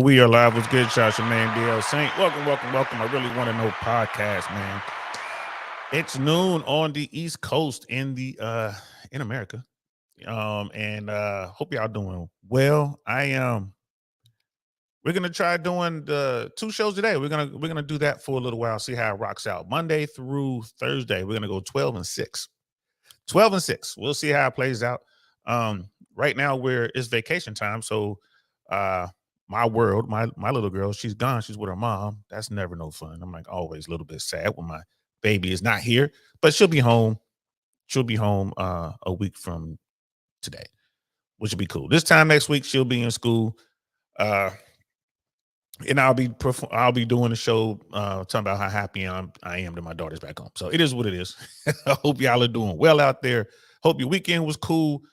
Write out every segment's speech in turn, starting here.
We are live. What's good, Josh? Your man, DL Saint. Welcome. I really want to know podcast, man. It's noon on the East Coast in in America. And hope y'all doing well. We're gonna try doing the two shows today. We're gonna do that for a little while, see how it rocks out. Monday through Thursday, we're gonna go 12 and 6. 12 and 6. We'll see how it plays out. Right now it's vacation time, so my world, my little girl, she's gone. She's with her mom. That's never no fun. I'm like always a little bit sad when my baby is not here, but she'll be home. She'll be home a week from today, which would be cool. This time next week, she'll be in school. And I'll be doing a show talking about how happy I am that my daughter's back home. So it is what it is. I hope y'all are doing well out there. Hope your weekend was cool.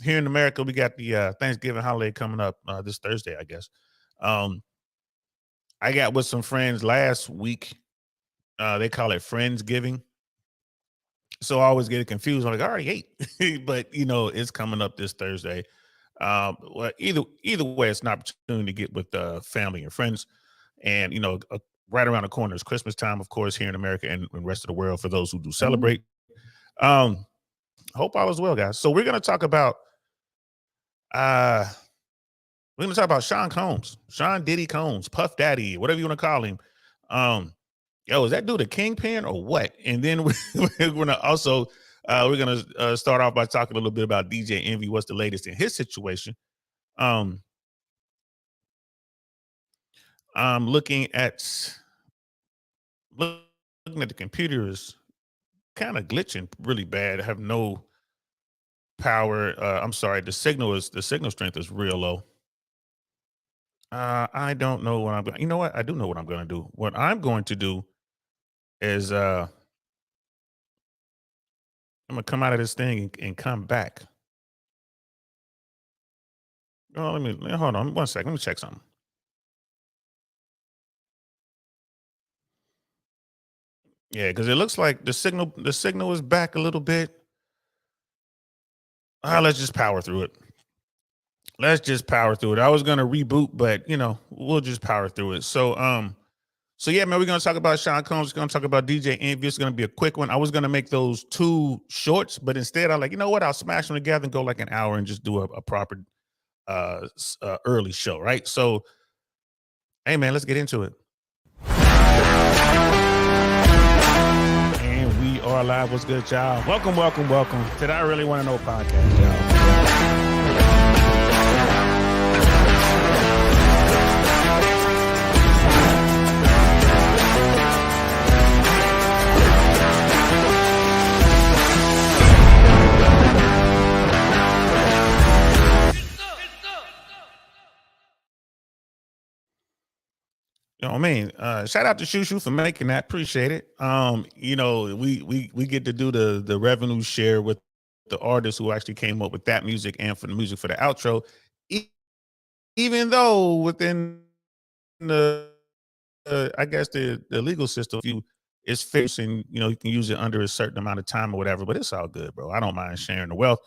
Here in America, we got the Thanksgiving holiday coming up this Thursday, I guess. I got with some friends last week. They call it Friendsgiving. So I always get it confused. I'm like, I already ate, but it's coming up this Thursday. Well, either way, it's an opportunity to get with family and friends, and right around the corner is Christmas time, of course, here in America and the rest of the world for those who do celebrate. Hope all is well, guys. So we're gonna talk about Sean Combs, Sean Diddy Combs, Puff Daddy, whatever you want to call him. Is that dude a kingpin or what? And then we're gonna also. We're going to start off by talking a little bit about DJ Envy. What's the latest in his situation? I'm looking at the computer is kind of glitching really bad. I have no power. I'm sorry. The signal strength is real low. I don't know what I'm going. You know what? I do know what I'm going to do. What I'm going to do is I'm gonna come out of this thing and come back. Oh, hold on 1 second. Let me check something. Yeah, because it looks like the signal is back a little bit. Let's just power through it. I was gonna reboot, but we'll just power through it. So yeah, man, we're gonna talk about Sean Combs. We're gonna talk about DJ Envy. It's gonna be a quick one. I was gonna make those two shorts, but instead I'm like, you know what? I'll smash them together and go like an hour and just do a proper early show, right? So, hey, man, let's get into it. And we are live. What's good, y'all? Welcome to the I Really Want to Know podcast, y'all. Shout out to Shushu for making that. Appreciate it. We get to do the revenue share with the artists who actually came up with that music and for the music for the outro. Even though within the I guess the legal system, it's fixed and you can use it under a certain amount of time or whatever, but it's all good, bro. I don't mind sharing the wealth.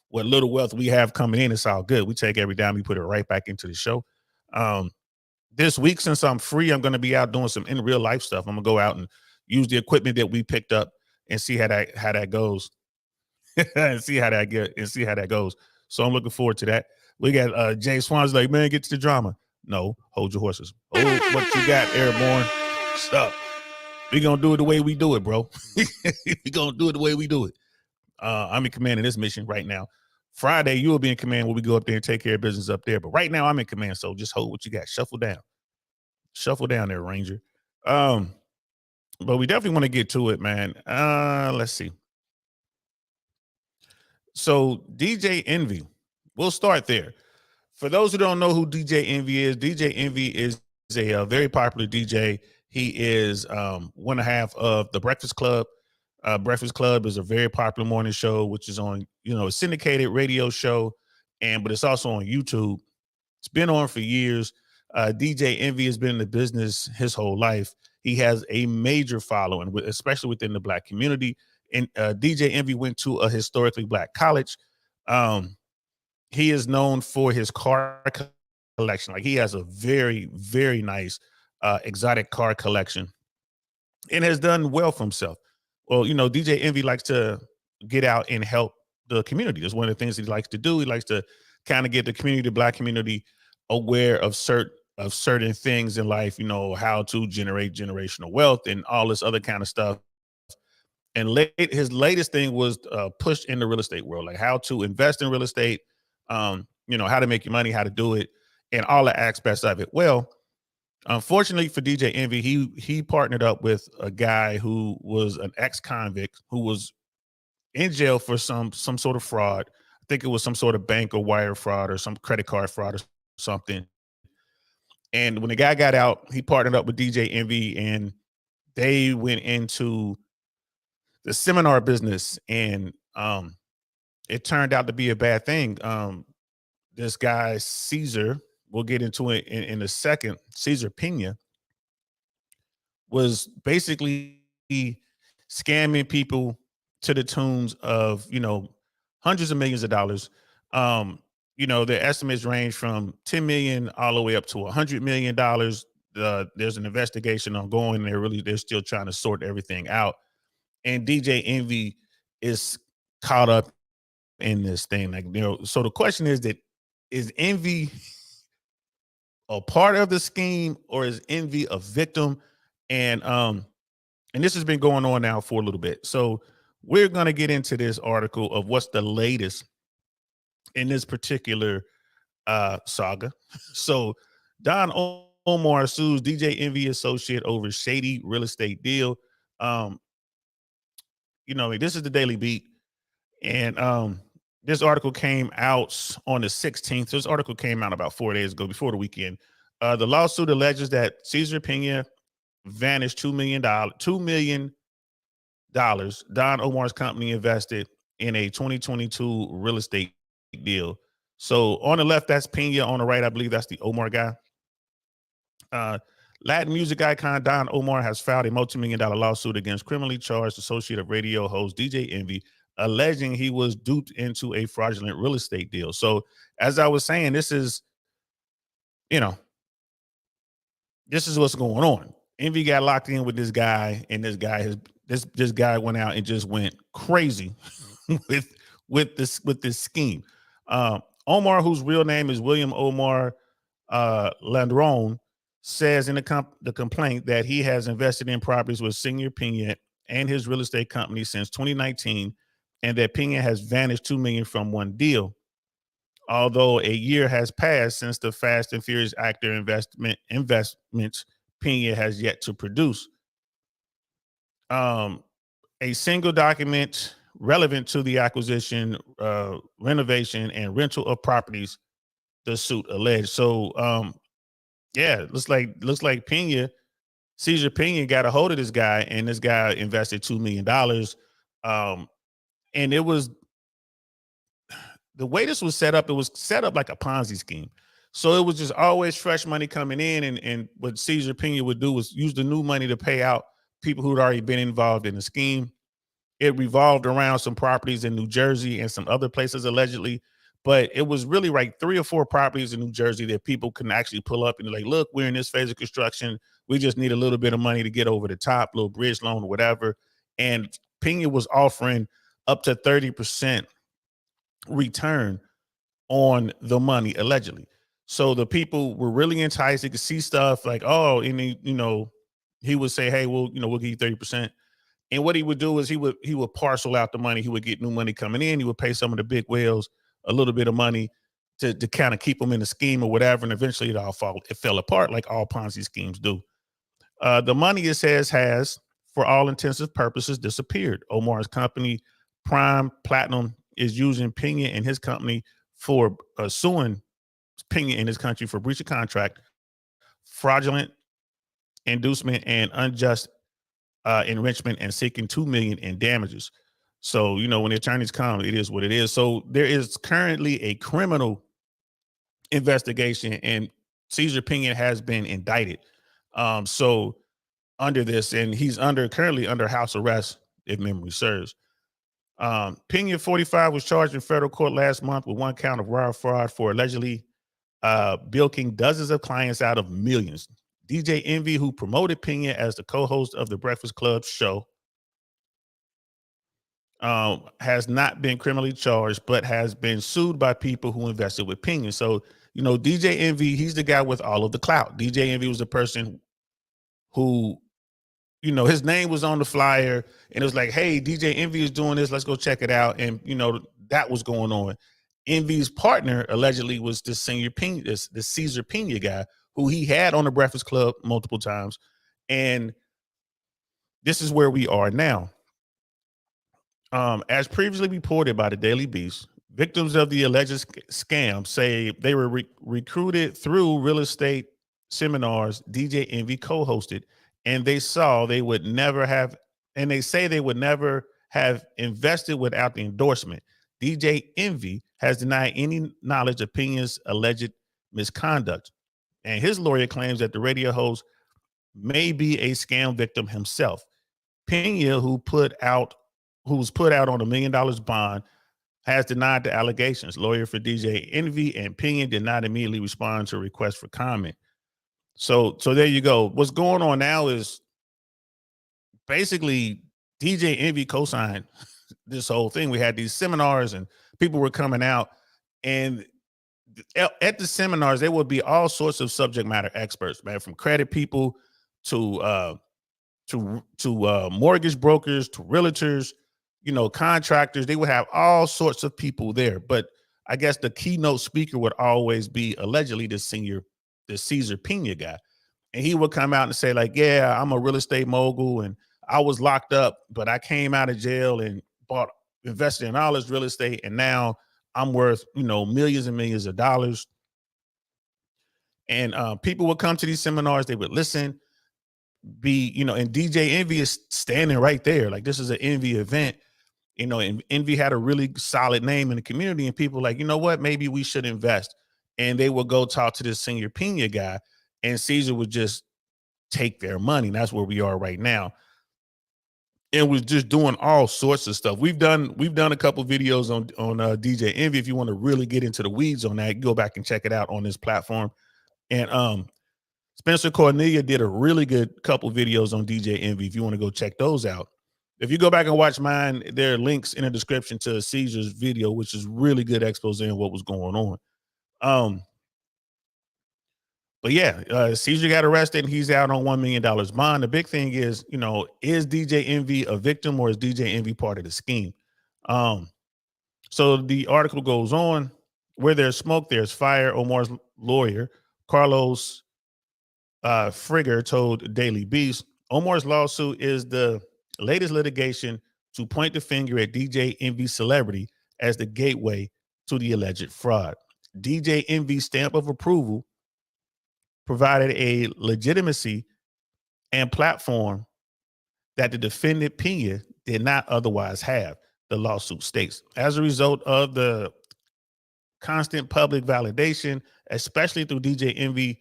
What little wealth we have coming in, it's all good. We take every dime, we put it right back into the show. This week, since I'm free, I'm going to be out doing some in real life stuff. I'm going to go out and use the equipment that we picked up and see how that goes. and see how that goes. So I'm looking forward to that. We got Jay Swan's like, man, get to the drama. No, hold your horses. Hold what you got, Airborne. What's up? We going to do it the way we do it, bro. We going to do it the way we do it. I'm in command of this mission right now. Friday, you will be in command when we go up there and take care of business up there. But right now, I'm in command, so just hold what you got. Shuffle down there, Ranger. But we definitely want to get to it, man. Let's see. So DJ Envy, we'll start there. For those who don't know who DJ Envy is a very popular DJ. He is one half of the Breakfast Club. Breakfast Club is a very popular morning show, which is on, a syndicated radio show, but it's also on YouTube. It's been on for years. DJ Envy has been in the business his whole life. He has a major following, especially within the Black community. And DJ Envy went to a historically Black college. He is known for his car collection. Like he has a very, very nice exotic car collection and has done well for himself. Well, DJ Envy likes to get out and help the community. That's one of the things he likes to do. He likes to kind of get the community, the black community, aware of certain things in life, how to generate generational wealth and all this other kind of stuff. And his latest thing was pushed in the real estate world, like how to invest in real estate, how to make your money, how to do it, and all the aspects of it. Well, unfortunately for DJ Envy, he partnered up with a guy who was an ex-convict who was in jail for some sort of fraud. I think it was some sort of bank or wire fraud or some credit card fraud or something. And when the guy got out, he partnered up with DJ Envy and they went into the seminar business. And it turned out to be a bad thing. This guy, Caesar, we'll get into it in a second, Caesar Pena, was basically scamming people to the tunes of, hundreds of millions of dollars. The estimates range from 10 million all the way up to $100 million. There's an investigation ongoing. They're still trying to sort everything out. And DJ Envy is caught up in this thing. So the question is Envy a part of the scheme or is Envy a victim? And this has been going on now for a little bit. So we're going to get into this article of what's the latest in this particular saga. So Don Omar sues DJ Envy associate over shady real estate deal. This is the Daily Beat. And this article came out on the 16th. So this article came out about 4 days ago, before the weekend. The lawsuit alleges that Caesar Pena vanished $2 million. Don Omar's company invested in a 2022 real estate deal. So on the left, that's Pena. On the right, I believe that's the Omar guy. Latin music icon Don Omar has filed a multi-million-dollar lawsuit against criminally charged associate of radio host DJ Envy, alleging he was duped into a fraudulent real estate deal. So as I was saying, this is what's going on. Envy got locked in with this guy, and this guy went out and just went crazy with this scheme. Omar, whose real name is William Omar Landron, says in the complaint that he has invested in properties with Senior Pena and his real estate company since 2019, and that Pena has vanished $2 million from one deal. Although a year has passed since the Fast and Furious actor investments Pena has yet to produce. A single document relevant to the acquisition, renovation, and rental of properties, the suit alleged. So, looks like Caesar Pena got a hold of this guy, and this guy invested $2 million. And it was the way this was set up. It was set up like a Ponzi scheme. So it was just always fresh money coming in, and what Caesar Pena would do was use the new money to pay out people who'd already been involved in the scheme. It revolved around some properties in New Jersey and some other places allegedly, but it was really like 3 or 4 properties in New Jersey that people can actually pull up and like, look, we're in this phase of construction. We just need a little bit of money to get over the top, little bridge loan or whatever. And Pena was offering up to 30% return on the money allegedly. So the people were really enticed. They could see stuff like, oh, and he would say, hey, we'll give you 30%. And what he would do is he would parcel out the money. He would get new money coming in. He would pay some of the big whales a little bit of money to kind of keep them in the scheme or whatever. And eventually it fell apart like all Ponzi schemes do. The money, it says, has, for all intensive purposes, disappeared. Omar's company, Prime Platinum, is using Pena and his company for suing Pena in his country for breach of contract, fraudulent inducement, and unjust enrichment, and seeking $2 million in damages. So, when the attorneys come, it is what it is. So there is currently a criminal investigation, and Caesar Pena has been indicted. So under this, and he's currently under house arrest, if memory serves. Pena, 45, was charged in federal court last month with 1 count of wire fraud for allegedly bilking dozens of clients out of millions. DJ Envy, who promoted Pena as the co-host of the Breakfast Club show, has not been criminally charged, but has been sued by people who invested with Pena. So, DJ Envy, he's the guy with all of the clout. DJ Envy was the person who, his name was on the flyer, and it was like, hey, DJ Envy is doing this. Let's go check it out. And, that was going on. Envy's partner allegedly was the senior Pena, the Caesar Pena guy, who he had on the Breakfast Club multiple times. And this is where we are now. As previously reported by the Daily Beast, victims of the alleged scam say they were recruited through real estate seminars DJ Envy co-hosted, and they say they would never have invested without the endorsement. DJ Envy has denied any knowledge of Pena's alleged misconduct, and his lawyer claims that the radio host may be a scam victim himself. Pena, who was put out on $1 million bond, has denied the allegations. Lawyer for DJ Envy and Pena did not immediately respond to a request for comment. So there you go. What's going on now is basically DJ Envy co-signed this whole thing. We had these seminars and people were coming out, and at the seminars there would be all sorts of subject matter experts, man, from credit people to mortgage brokers to realtors, contractors. They would have all sorts of people there, but I guess the keynote speaker would always be allegedly the Caesar Pena guy. And he would come out and say like, yeah, I'm a real estate mogul and I was locked up, but I came out of jail and invested in all this real estate. And now I'm worth, millions and millions of dollars. And people would come to these seminars. They would listen, and DJ Envy is standing right there. Like, this is an Envy event. And Envy had a really solid name in the community, and people like, you know what, maybe we should invest. And they would go talk to this Senior Pena guy, and Caesar would just take their money. And that's where we are right now. And was just doing all sorts of stuff. We've done a couple videos on DJ Envy. If you want to really get into the weeds on that, go back and check it out on this platform. And Spencer Cornelia did a really good couple videos on DJ Envy. If you want to go check those out. If you go back and watch mine, there are links in the description to Caesar's video, which is really good expose on what was going on. But yeah, Caesar got arrested and he's out on $1 million bond. The big thing is, is DJ Envy a victim or is DJ Envy part of the scheme? So the article goes on, where there's smoke, there's fire. Omar's lawyer, Carlos Frigger, told Daily Beast, Omar's lawsuit is the latest litigation to point the finger at DJ Envy's celebrity as the gateway to the alleged fraud. DJ Envy's stamp of approval provided a legitimacy and platform that the defendant Pena did not otherwise have, the lawsuit states. As a result of the constant public validation, especially through DJ Envy's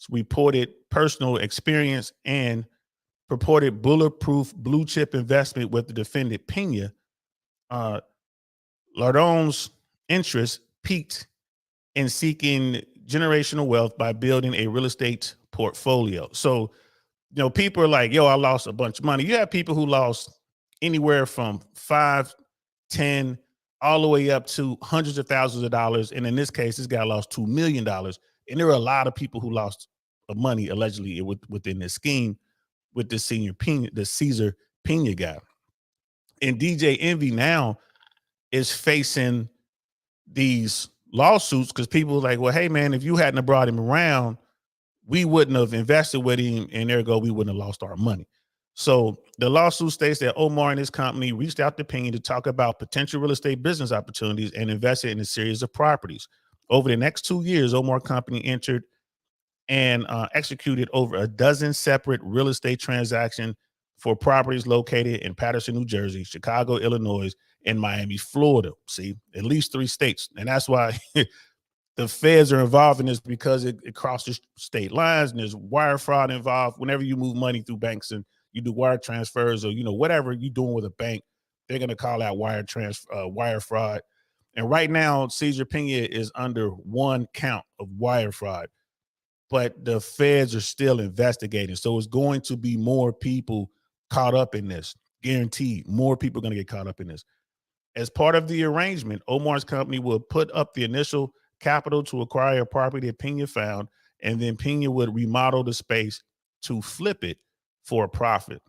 reported personal experience and purported bulletproof blue chip investment with the defendant Pena, Lardon's interest peaked in seeking generational wealth by building a real estate portfolio. So, people are like, yo, I lost a bunch of money. You have people who lost anywhere from 5, 10, all the way up to hundreds of thousands of dollars. And in this case, this guy lost $2 million. And there are a lot of people who lost money allegedly within this scheme with the Caesar Pena guy. And DJ Envy now is facing these lawsuits because people are like, well, hey man, if you hadn't have brought him around, we wouldn't have invested with him, and ergo we wouldn't have lost our money. So the lawsuit states that Omar and his company reached out to Pena to talk about potential real estate business opportunities and invested in a series of properties. Over the next 2 years, Omar company entered and executed over a dozen separate real estate transactions for properties located in Paterson, New Jersey, Chicago, Illinois, and Miami, Florida. See, at least 3 states. And that's why the feds are involved in this, because it crosses state lines and there's wire fraud involved. Whenever you move money through banks and you do wire transfers or, whatever you're doing with a bank, they're going to call out wire fraud. And right now, Cesar Pena is under one count of wire fraud, but the feds are still investigating. So it's going to be more people caught up in this. Guaranteed, more people are going to get caught up in this. As part of the arrangement, Omar's company will put up the initial capital to acquire a property that Pena found, and then Pena would remodel the space to flip it for a profit.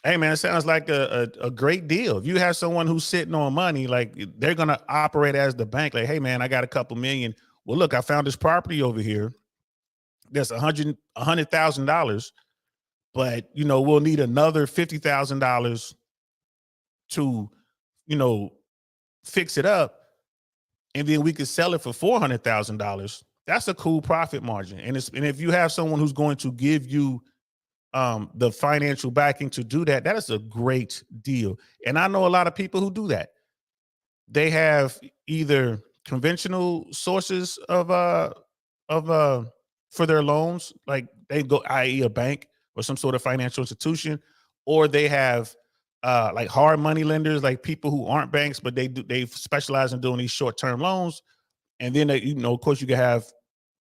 Hey man, it sounds like a great deal. If you have someone who's sitting on money, like they're gonna operate as the bank. Like, hey man, I got a couple million. Well, look, I found this property over here. That's $100,000, but we'll need another $50,000 to, you know, fix it up, and then we could sell it for $400,000. That's a cool profit margin. And if you have someone who's going to give you the financial backing to do that, that is a great deal. And I know a lot of people who do that. They have either conventional sources of for their loans, like they go, i.e., a bank or some sort of financial institution, or they have like hard money lenders, like people who aren't banks, but they specialize in doing these short-term loans. And then they, of course, you can have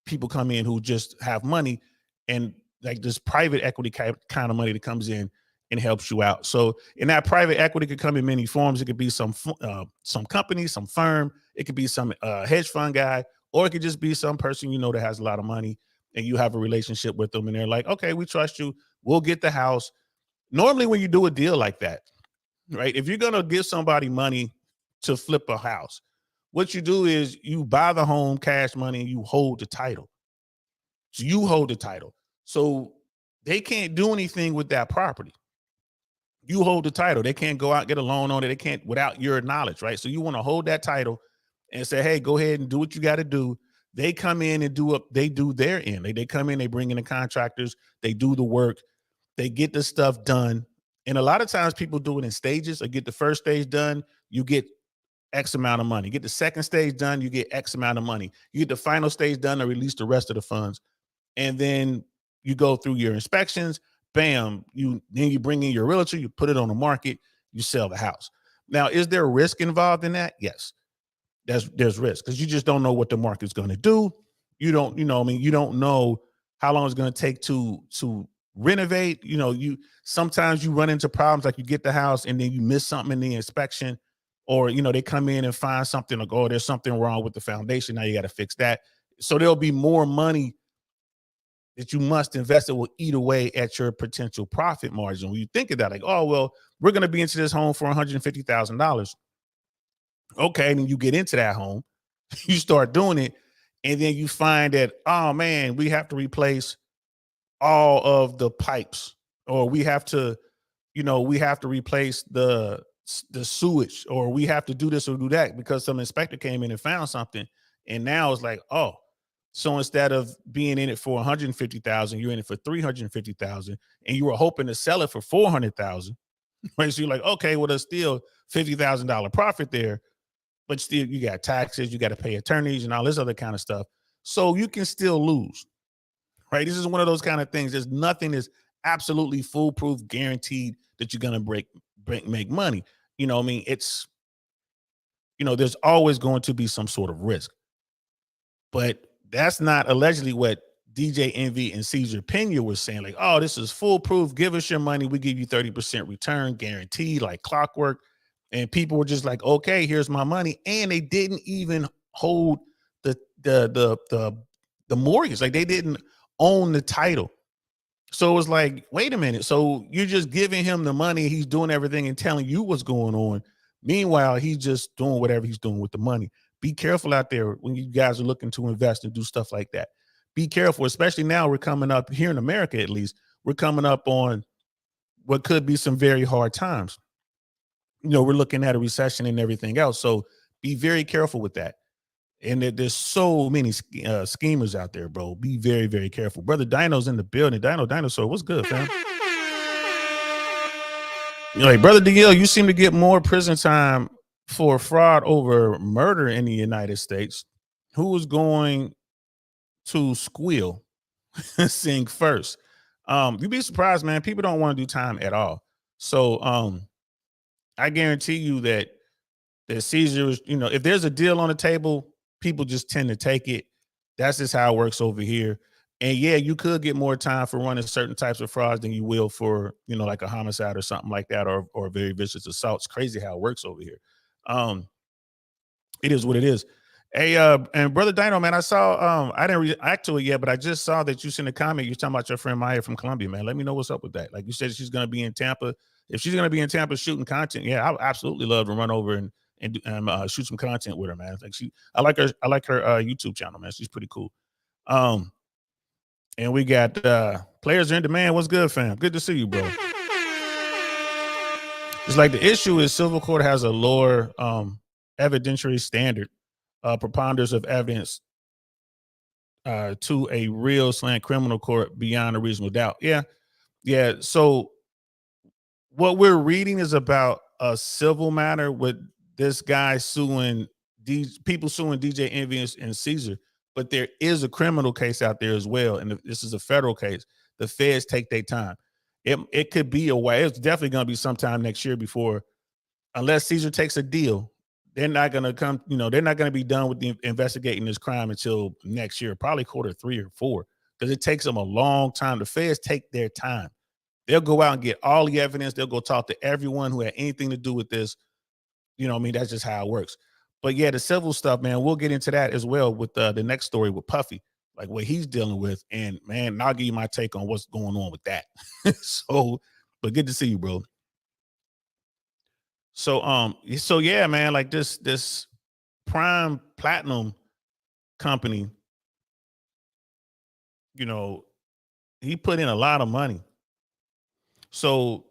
people come in who just have money, and like this private equity kind of money that comes in and helps you out. So, and that private equity could come in many forms. It could be some company, some firm. It could be some hedge fund guy, or it could just be some person that has a lot of money, and you have a relationship with them, and they're like, okay, we trust you. We'll get the house. Normally, when you do a deal like that, right? If you're gonna give somebody money to flip a house, what you do is you buy the home cash money and you hold the title. So you hold the title. So they can't do anything with that property. You hold the title. They can't go out and get a loan on it. They can't without your knowledge, right? So you want to hold that title and say, hey, go ahead and do what you got to do. They come in and they do their end. They come in, they bring in the contractors, they do the work, they get the stuff done. And a lot of times people do it in stages. Or get the first stage done, you get X amount of money. Get the second stage done, you get X amount of money. You get the final stage done to release the rest of the funds. And then you go through your inspections, bam, then you bring in your realtor, you put it on the market, you sell the house. Now, is there risk involved in that? Yes. There's risk because you just don't know what the market's going to do. You don't, you don't know how long it's going to take to renovate. You sometimes you run into problems, like you get the house and then you miss something in the inspection, or they come in and find something, like, oh, there's something wrong with the foundation. Now you got to fix that. So there'll be more money that you must invest that will eat away at your potential profit margin. When you think of that, like, oh, well, we're going to be into this home for $150,000. Okay, and then you get into that home, you start doing it, and then you find that, oh man, we have to replace all of the pipes, or we have to replace the sewage, or we have to do this or do that because some inspector came in and found something. And now it's like, oh, so instead of being in it for 150,000, you're in it for 350,000, and you were hoping to sell it for 400,000. Right? So you're like, okay, well, there's still $50,000 profit there, but still you got taxes, you got to pay attorneys and all this other kind of stuff. So you can still lose, right? This is one of those kind of things. There's nothing that's absolutely foolproof, guaranteed that you're going to make money. I mean, it's, there's always going to be some sort of risk, but that's not allegedly what DJ Envy and Cesar Pena were saying. Like, oh, this is foolproof. Give us your money. We give you 30% return guaranteed, like clockwork. And people were just like, okay, here's my money. And they didn't even hold the mortgage. Like, they didn't own the title. So it was like, wait a minute. So you're just giving him the money. He's doing everything and telling you what's going on. Meanwhile, he's just doing whatever he's doing with the money. Be careful out there when you guys are looking to invest and do stuff like that. Be careful, especially now we're coming up here in America, at least. We're coming up on what could be some very hard times. We're looking at a recession and everything else. So be very careful with that. And there's so many schemers out there, bro. Be very, very careful. Brother Dino's in the building. Dinosaur, what's good, fam? Like, Brother DL, you seem to get more prison time for fraud over murder in the United States. Who is going to squeal sing first? You'd be surprised, man. People don't want to do time at all. So I guarantee you that that Caesar is, if there's a deal on the table, people just tend to take it. That's just how it works over here. And yeah, you could get more time for running certain types of frauds than you will for, like a homicide or something like that, or a very vicious assault. It's crazy how it works over here. Um, it is what it is. Hey, and brother Dino, man, I saw I didn't react to it yet, but I just saw that you sent a comment. You're talking about your friend Maya from Columbia, man. Let me know what's up with that. Like you said, she's gonna be in Tampa. If she's gonna be in Tampa shooting content, yeah, I would absolutely love to run over and shoot some content with her, man. Like I like her YouTube channel, man. She's pretty cool. Um, and we got players are in demand. What's good, fam? Good to see you, bro. It's like the issue is civil court has a lower evidentiary standard, preponderance of evidence to a real slant criminal court beyond a reasonable doubt. Yeah, yeah. So what we're reading is about a civil matter with this guy suing these people suing DJ Envy and Caesar, but there is a criminal case out there as well, and this is a federal case. The feds take their time. It could be a way. It's definitely going to be sometime next year before, unless Caesar takes a deal. They're not going to come. They're not going to be done with investigating this crime until next year, probably quarter 3 or 4, because it takes them a long time. The feds take their time. They'll go out and get all the evidence. They'll go talk to everyone who had anything to do with this. That's just how it works. But yeah, the civil stuff, man, we'll get into that as well with the next story with Puffy, like what he's dealing with. And man, I'll give you my take on what's going on with that. But good to see you, bro. So yeah, man, like this Prime Platinum company, you know, he put in a lot of money. So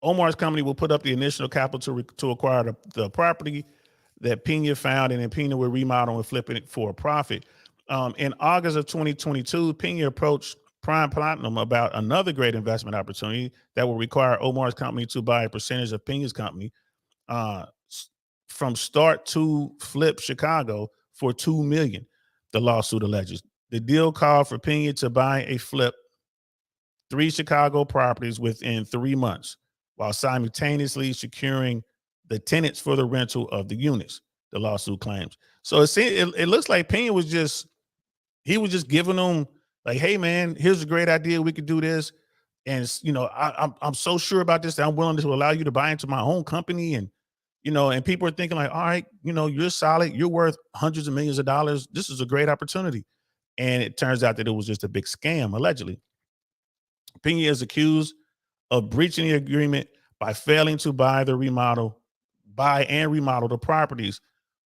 Omar's company will put up the initial capital to acquire the property that Pena found, and then Pena will remodel and flip it for a profit. In August of 2022, Pena approached Prime Platinum about another great investment opportunity that will require Omar's company to buy a percentage of Pena's company uh, from start to flip Chicago for $2 million. The lawsuit alleges the deal called for Pena to buy a flip 3 Chicago properties within 3 months, while simultaneously securing the tenants for the rental of the units. The lawsuit claims. So it looks like Pena was just giving them like, hey man, here's a great idea. We could do this, and I'm so sure about this that I'm willing to allow you to buy into my own company, and and people are thinking like, all right, you're solid, you're worth hundreds of millions of dollars. This is a great opportunity, and it turns out that it was just a big scam, allegedly. Pena is accused of breaching the agreement by failing to buy and remodel the properties,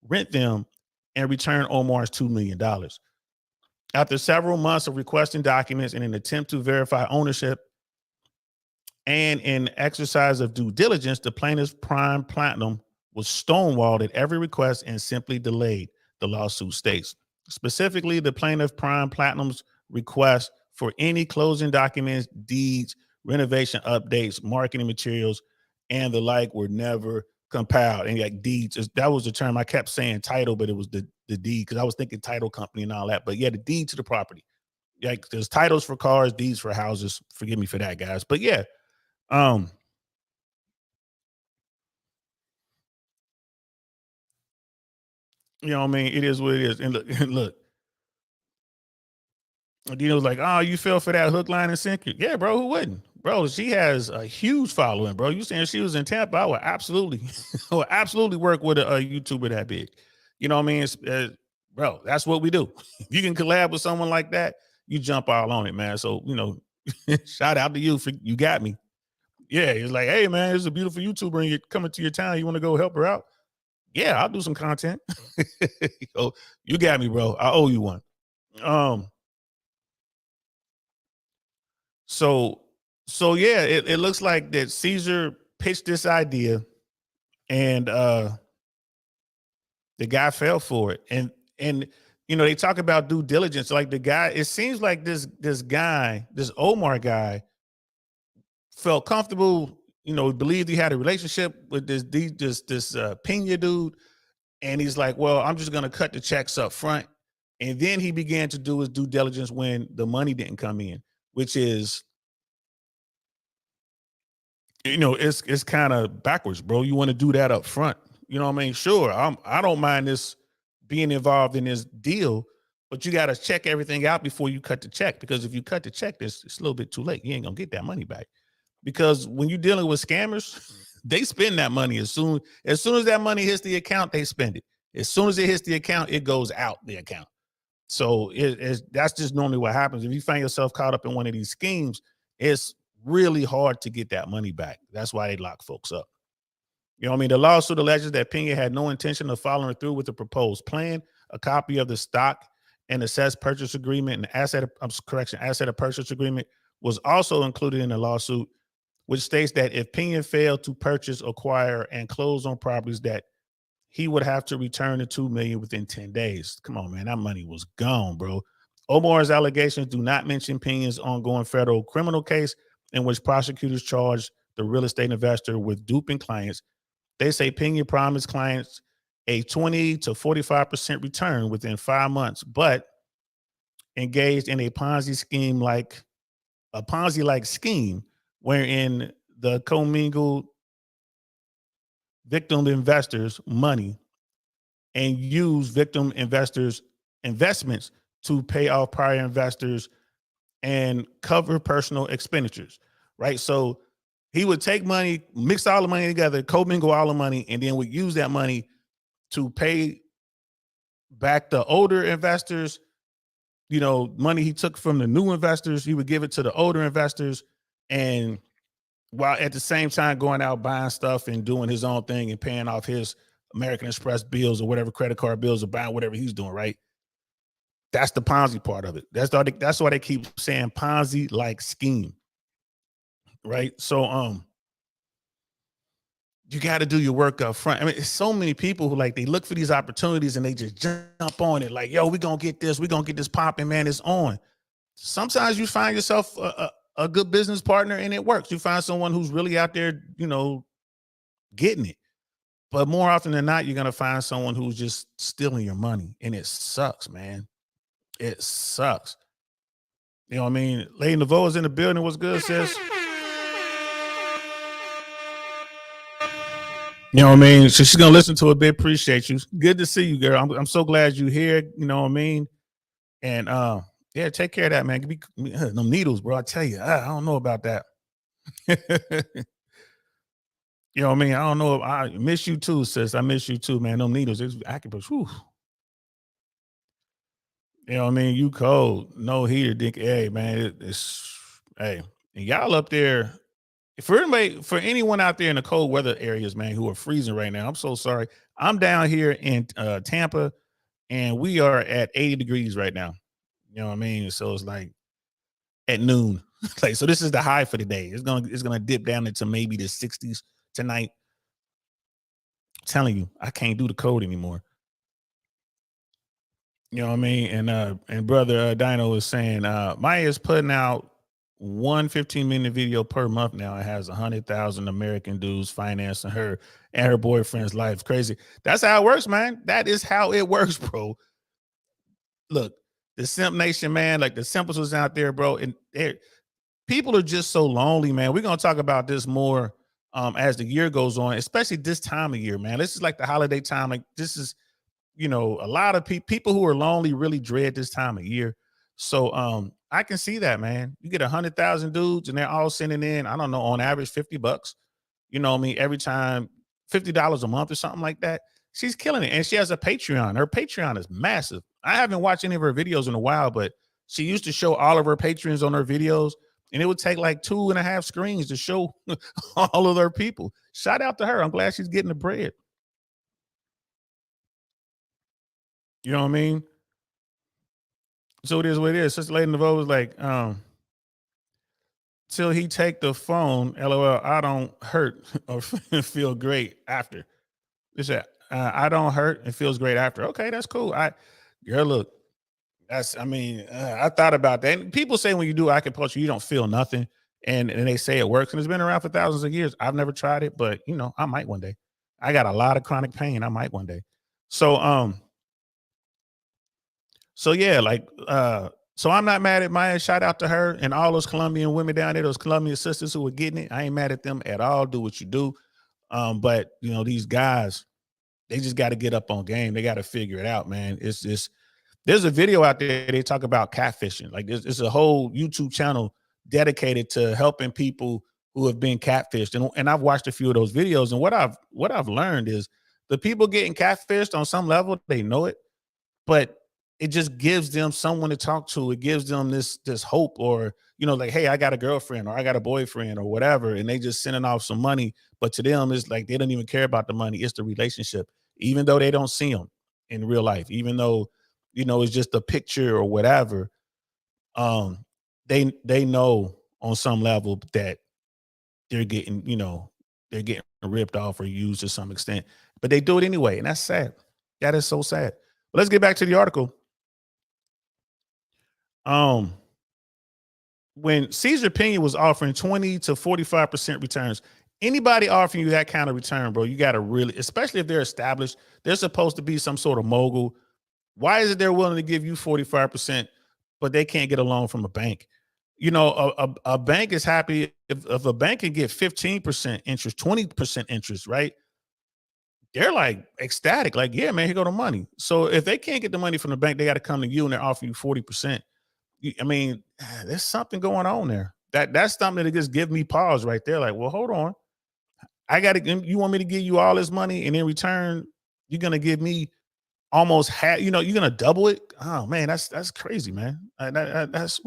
rent them, and return Omar's $2 million. After several months of requesting documents in an attempt to verify ownership and in exercise of due diligence, the plaintiff's Prime Platinum was stonewalled at every request and simply delayed, the lawsuit states. Specifically, the plaintiff Prime Platinum's request for any closing documents, deeds, renovation updates, marketing materials, and the like were never compiled. And like deeds, that was the term I kept saying title, but it was the deed, because I was thinking title company and all that. But yeah, the deed to the property. Like there's titles for cars, deeds for houses. Forgive me for that, guys. But yeah, what I mean? It is what it is. And look, Dino's like, oh, you fell for that hook, line, and sinker. Yeah, bro, who wouldn't? Bro, she has a huge following, bro. You saying she was in Tampa? I would absolutely, work with a YouTuber that big. You know what I mean? Bro, that's what we do. If you can collab with someone like that, you jump all on it, man. So, shout out to you for you got me. Yeah, it's like, hey, man, there's a beautiful YouTuber and you're coming to your town. You want to go help her out? Yeah, I'll do some content. So you got me, bro. I owe you one. Um, So, so yeah, it looks like that Caesar pitched this idea, and the guy fell for it. And they talk about due diligence. Like the guy, it seems like this guy, this Omar guy, felt comfortable. Believed he had a relationship with this Pena dude, and he's like, well, I'm just gonna cut the checks up front, and then he began to do his due diligence when the money didn't come in, which is it's kind of backwards, bro. You want to do that up front. You know what I mean? Sure, I don't mind this being involved in this deal, but you got to check everything out before you cut the check. Because if you cut the check, it's a little bit too late. You ain't gonna get that money back. Because when you're dealing with scammers, they spend that money as soon as that money hits the account, they spend it. As soon as it hits the account, it goes out the account. So that's just normally what happens. If you find yourself caught up in one of these schemes, it's really hard to get that money back. That's why they lock folks up. You know what I mean? The lawsuit alleges that Pena had no intention of following through with the proposed plan. A copy of the stock and assessed purchase agreement and asset of purchase agreement was also included in the lawsuit, which states that if Pena failed to purchase, acquire, and close on properties, that he would have to return the $2 million within 10 days. Come on, man, that money was gone, bro. Omar's allegations do not mention Pena's ongoing federal criminal case in which prosecutors charged the real estate investor with duping clients. They say Pena promised clients a 20 to 45% return within 5 months, but engaged in a Ponzi-like scheme wherein the commingled victim investors' money and use victim investors' investments to pay off prior investors and cover personal expenditures, right? So he would take money, mix all the money together, commingle all the money, and then would use that money to pay back the older investors. Money he took from the new investors, he would give it to the older investors, and while at the same time going out buying stuff and doing his own thing and paying off his American Express bills or whatever credit card bills or buying whatever he's doing, right? That's the Ponzi part of it. That's why they keep saying Ponzi-like scheme, right? So you got to do your work up front. I mean, it's so many people who they look for these opportunities and they just jump on it like, yo, we're going to get this popping, man. It's on. Sometimes you find yourself a good business partner and it works. You find someone who's really out there, getting it. But more often than not, you're going to find someone who's just stealing your money. And it sucks, man. It sucks. You know what I mean? Lady Naveau is in the building. What's good, sis? You know what I mean? So she's going to listen to it. Big appreciate you. Good to see you, girl. I'm so glad you're here. You know what I mean? And yeah, take care of that, man. Give me them needles, bro. I tell you, I don't know about that. You know what I mean? I don't know. I miss you too, sis. I miss you too, man. Them needles, it's acupuncture. Whew. You know what I mean? You cold, no heater, dick. Hey, man, hey, and y'all up there. For anyone out there in the cold weather areas, man, who are freezing right now, I'm so sorry. I'm down here in Tampa, and we are at 80 degrees right now. You know what I mean? So it's like at noon. So this is the high for the day. It's gonna dip down into maybe the 60s tonight. I'm telling you, I can't do the cold anymore. You know what I mean? And brother Dino is saying Maya is putting out one 15-minute video per month now. It has 100,000 American dudes financing her and her boyfriend's life. Crazy. That's how it works, man. That is how it works, bro. Look, the Simp Nation, man, like the simpletons out there, bro, and people are just so lonely, man. We're gonna talk about this more as the year goes on, especially this time of year, man. This is like the holiday time. Like this is, a lot of people who are lonely really dread this time of year. So I can see that, man. You get 100,000 dudes and they're all sending in, I don't know, on average $50. You know what I mean? Every time $50 a month or something like that. She's killing it. And she has a Patreon. Her Patreon is massive. I haven't watched any of her videos in a while, but she used to show all of her patrons on her videos, and it would take like 2.5 screens to show all of her people. Shout out to her. I'm glad she's getting the bread. You know what I mean? So it is what it is. Sister Lady Naveau was like, till he take the phone, LOL, I don't hurt or feel great after. It's that I don't hurt and feels great after. Okay, that's cool. Girl, look, I thought about that. And people say when you do acupuncture, you don't feel nothing. And they say it works. And it's been around for thousands of years. I've never tried it, but I might one day. I got a lot of chronic pain. I might one day. So yeah, so I'm not mad at Maya. Shout out to her and all those Colombian women down there, those Colombian sisters who are getting it. I ain't mad at them at all. Do what you do. But these guys, They just got to get up on game. They got to figure it out, man. It's just there's a video out there they talk about catfishing. Like there's a whole YouTube channel dedicated to helping people who have been catfished. And I've watched a few of those videos. And what I've learned is the people getting catfished on some level, they know it, but it just gives them someone to talk to. It gives them this hope, or like, hey, I got a girlfriend or I got a boyfriend or whatever, and they just sending off some money. But to them, it's like they don't even care about the money. It's the relationship, even though they don't see them in real life, even though it's just a picture or whatever. Um, they know on some level that they're getting they're getting ripped off or used to some extent, but they do it anyway, and that's sad. That is so sad. But let's get back to the article. Um, when Caesar Pena was offering 20 to 45% returns, anybody offering you that kind of return, bro, you got to really, especially if they're established, they're supposed to be some sort of mogul. Why is it they're willing to give you 45%, but they can't get a loan from a bank? A bank is happy if a bank can get 15% interest, 20% interest, right? They're like ecstatic, like, yeah, man, here go the money. So if they can't get the money from the bank, they got to come to you and they're offering you 40%. I mean, there's something going on there. That's something that just give me pause right there. Like, well, hold on. I got to. You want me to give you all this money, and in return, you're gonna give me almost half. You're gonna double it. Oh man, that's crazy, man. That's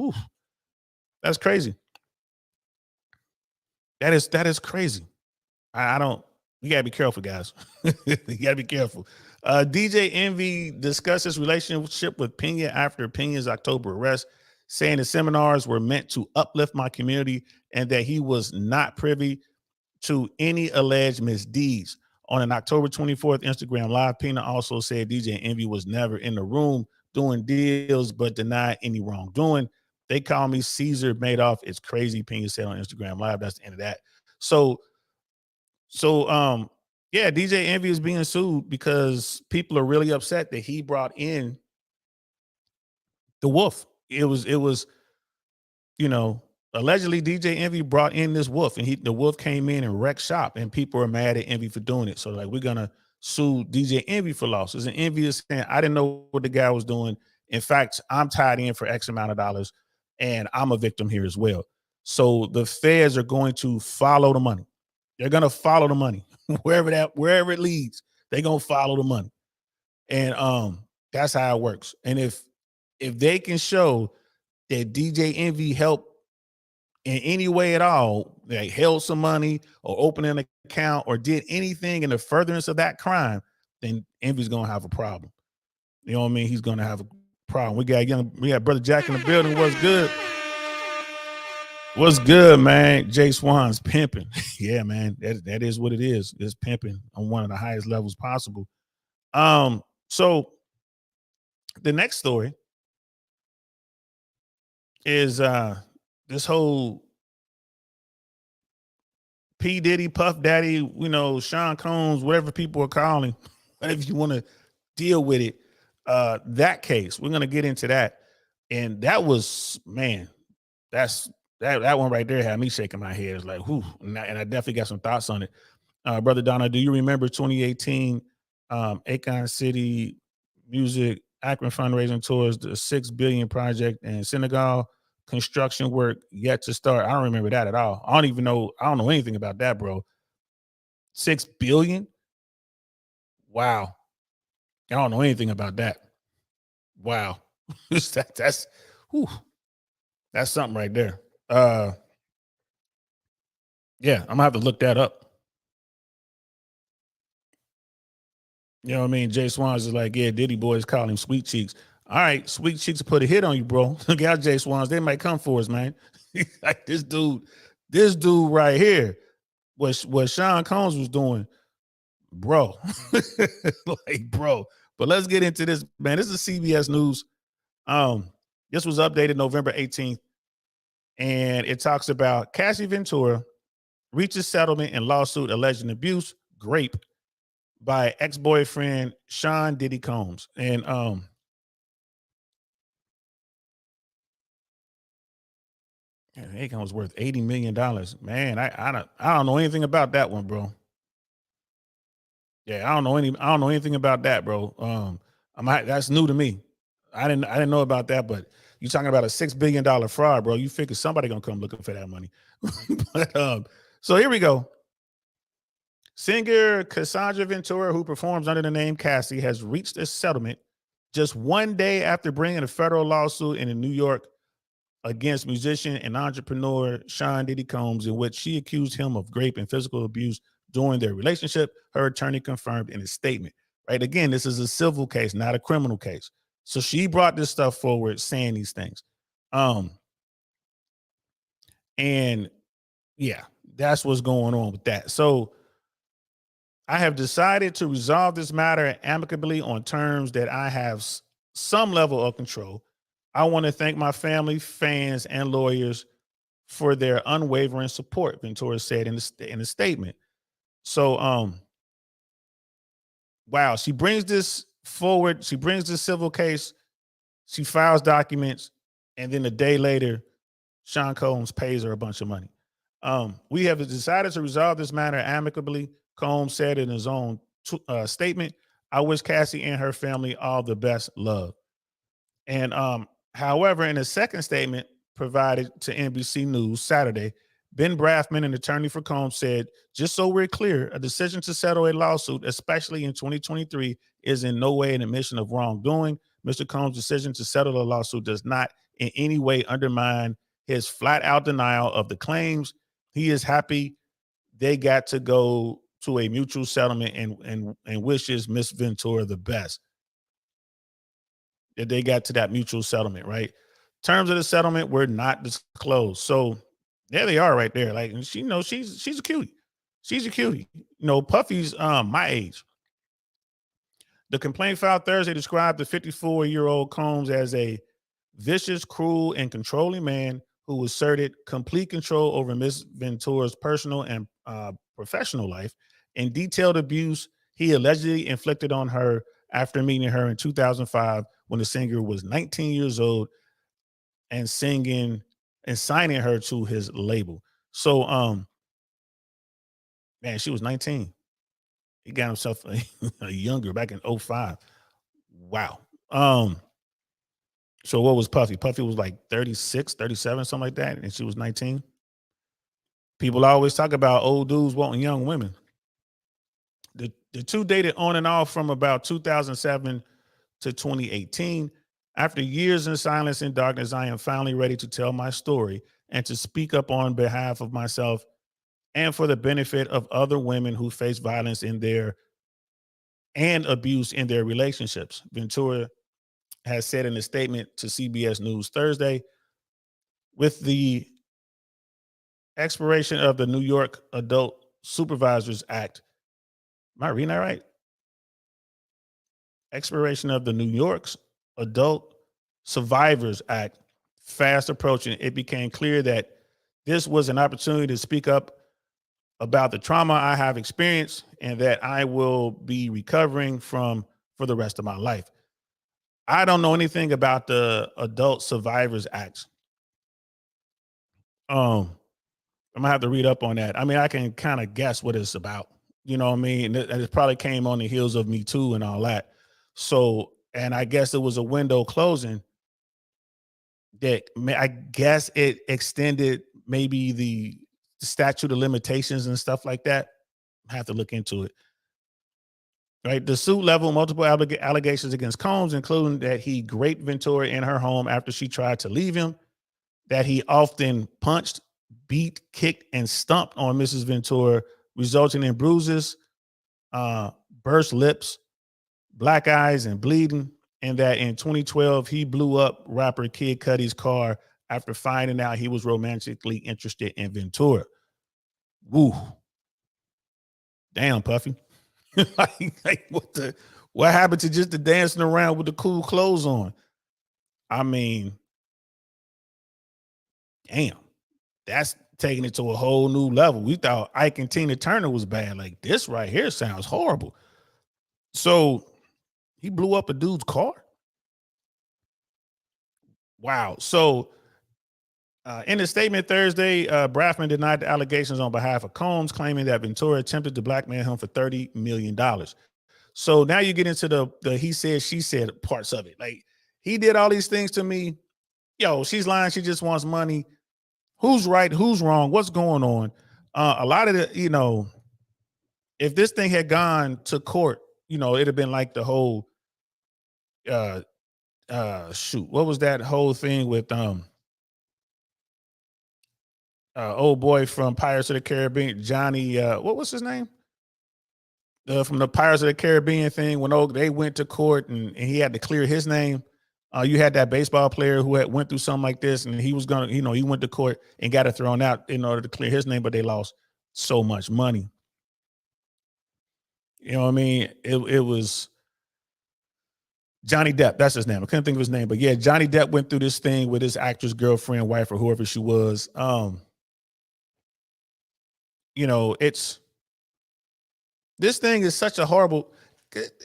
crazy. That is crazy. I don't. You gotta be careful, guys. You gotta be careful. DJ Envy discussed his relationship with Pena after Pena's October arrest, saying the seminars were meant to uplift my community and that he was not privy to any alleged misdeeds. On an October 24th Instagram Live, Pena also said DJ Envy was never in the room doing deals, but denied any wrongdoing. They call me Caesar Madoff. It's crazy, Pena said on Instagram Live. That's the end of that. So yeah, DJ Envy is being sued because people are really upset that he brought in the wolf. It was you know, allegedly DJ Envy brought in this wolf, and the wolf came in and wrecked shop, and people are mad at Envy for doing it. So like, we're gonna sue DJ Envy for losses, and Envy is saying, I didn't know what the guy was doing. In fact, I'm tied in for X amount of dollars, and I'm a victim here as well. So the feds are going to follow the money. They're gonna follow the money wherever it leads. They're gonna follow the money, and that's how it works. And if they can show that DJ Envy helped in any way at all, like held some money or opened an account or did anything in the furtherance of that crime, then Envy's gonna have a problem. You know what I mean? He's gonna have a problem. We got Brother Jack in the building. What's good? What's good, man? Jay Swan's pimping. Yeah, man. That is what it is. It's pimping on one of the highest levels possible. So the next story is this whole P. Diddy, Puff Daddy, Sean Combs, whatever people are calling, whatever you want to deal with it. That case, we're gonna get into that. And that was, man, that one right there had me shaking my head. It's like, whew, and I definitely got some thoughts on it. Brother Donna, do you remember 2018 Akon City Music Akron fundraising tours, the 6 billion project in Senegal? Construction work yet to start. I don't remember that at all. I don't know anything about that, bro. 6 billion? Wow. I don't know anything about that. Wow. that's whew, that's something right there. Yeah, I'm gonna have to look that up. You know what I mean? Jay Swans is like, yeah, Diddy boys call him Sweet Cheeks. All right, Sweet Cheeks put a hit on you, bro. Look out, Jay Swans. They might come for us, man. Like this dude right here, what Sean Combs was doing, bro. Like, bro. But let's get into this, man. This is CBS News. This was updated November 18th, and it talks about Cassie Ventura reaches settlement in lawsuit alleging abuse, grape by ex-boyfriend Sean Diddy Combs. And Akon was worth $80 million. Man, I don't know anything about that one, bro. Yeah, I don't know anything about that, bro. That's new to me. I didn't know about that, but you talking about a $6 billion fraud, bro. You figure somebody gonna come looking for that money. but so here we go. Singer Cassandra Ventura, who performs under the name Cassie, has reached a settlement just one day after bringing a federal lawsuit in New York against musician and entrepreneur Sean Diddy Combs, in which she accused him of rape and physical abuse during their relationship. Her attorney confirmed in a statement. Right, again, this is a civil case, not a criminal case. So she brought this stuff forward, saying these things. Um, and yeah, that's what's going on with that. So I have decided to resolve this matter amicably on terms that I have some level of control. I want to thank my family, fans, and lawyers for their unwavering support, Ventura said in the statement. So, wow, she brings this forward. She brings this civil case. She files documents, and then a day later, Sean Combs pays her a bunch of money. We have decided to resolve this matter amicably, Combs said in his own statement. I wish Cassie and her family all the best love. And however, in a second statement provided to NBC News Saturday, Ben Brafman, an attorney for Combs, said, just so we're clear, a decision to settle a lawsuit, especially in 2023, is in no way an admission of wrongdoing. Mr. Combs' decision to settle the lawsuit does not in any way undermine his flat out denial of the claims. He is happy they got to go to a mutual settlement and wishes Miss Ventura the best. That they got to that mutual settlement, right? Terms of the settlement were not disclosed. So there they are right there. Like, and she, she's a cutie. She's a cutie. Puffy's my age. The complaint filed Thursday described the 54-year-old Combs as a vicious, cruel, and controlling man who asserted complete control over Miss Ventura's personal and professional life and detailed abuse he allegedly inflicted on her after meeting her in 2005 when the singer was 19 years old and singing and signing her to his label. So, man, she was 19. He got himself a younger back in '05. Wow. So what was Puffy? Puffy was like 36, 37, something like that, and she was 19. People always talk about old dudes wanting young women. The two dated on and off from about 2007 to 2018. After years in silence and darkness, I am finally ready to tell my story and to speak up on behalf of myself and for the benefit of other women who face violence in their and abuse in their relationships. Ventura has said in a statement to CBS News Thursday, with the expiration of the New York Adult Supervisors Act. Am I reading that right? Expiration of the New York's Adult Survivors Act fast approaching, it became clear that this was an opportunity to speak up about the trauma I have experienced and that I will be recovering from for the rest of my life. I don't know anything about the Adult Survivors Act. I'm gonna have to read up on that. I mean, I can kind of guess what it's about. You know what I mean? And it probably came on the heels of Me Too and all that. So, and I guess it was a window closing that I guess it extended maybe the statute of limitations and stuff like that. I have to look into it. Right. The suit leveled multiple allegations against Combs, including that he raped Ventura in her home after she tried to leave him, that he often punched, beat, kicked, and stomped on Mrs. Ventura, resulting in bruises, burst lips, black eyes, and bleeding. And that in 2012, he blew up rapper Kid Cudi's car after finding out he was romantically interested in Ventura. Woo. Damn, Puffy. What happened to just the dancing around with the cool clothes on? I mean, damn. That's taking it to a whole new level. We thought Ike and Tina Turner was bad. Like, this right here sounds horrible. So he blew up a dude's car. Wow. So In a statement Thursday, Braffman denied the allegations on behalf of Combs, claiming that Ventura attempted to blackmail him for $30 million. So now you get into the he said, she said parts of it. Like, he did all these things to me. Yo, she's lying. She just wants money. Who's right? Who's wrong? What's going on? A lot of the, if this thing had gone to court, it'd have been like the whole uh shoot, what was that whole thing with old boy from Pirates of the Caribbean, Johnny, what was his name? From the Pirates of the Caribbean thing, when they went to court and he had to clear his name. You had that baseball player who had went through something like this, and he was gonna, he went to court and got it thrown out in order to clear his name, but they lost so much money. You know what I mean? It was Johnny Depp. That's his name. I couldn't think of his name, but yeah, Johnny Depp went through this thing with his actress girlfriend, wife, or whoever she was. It's this thing is such a horrible.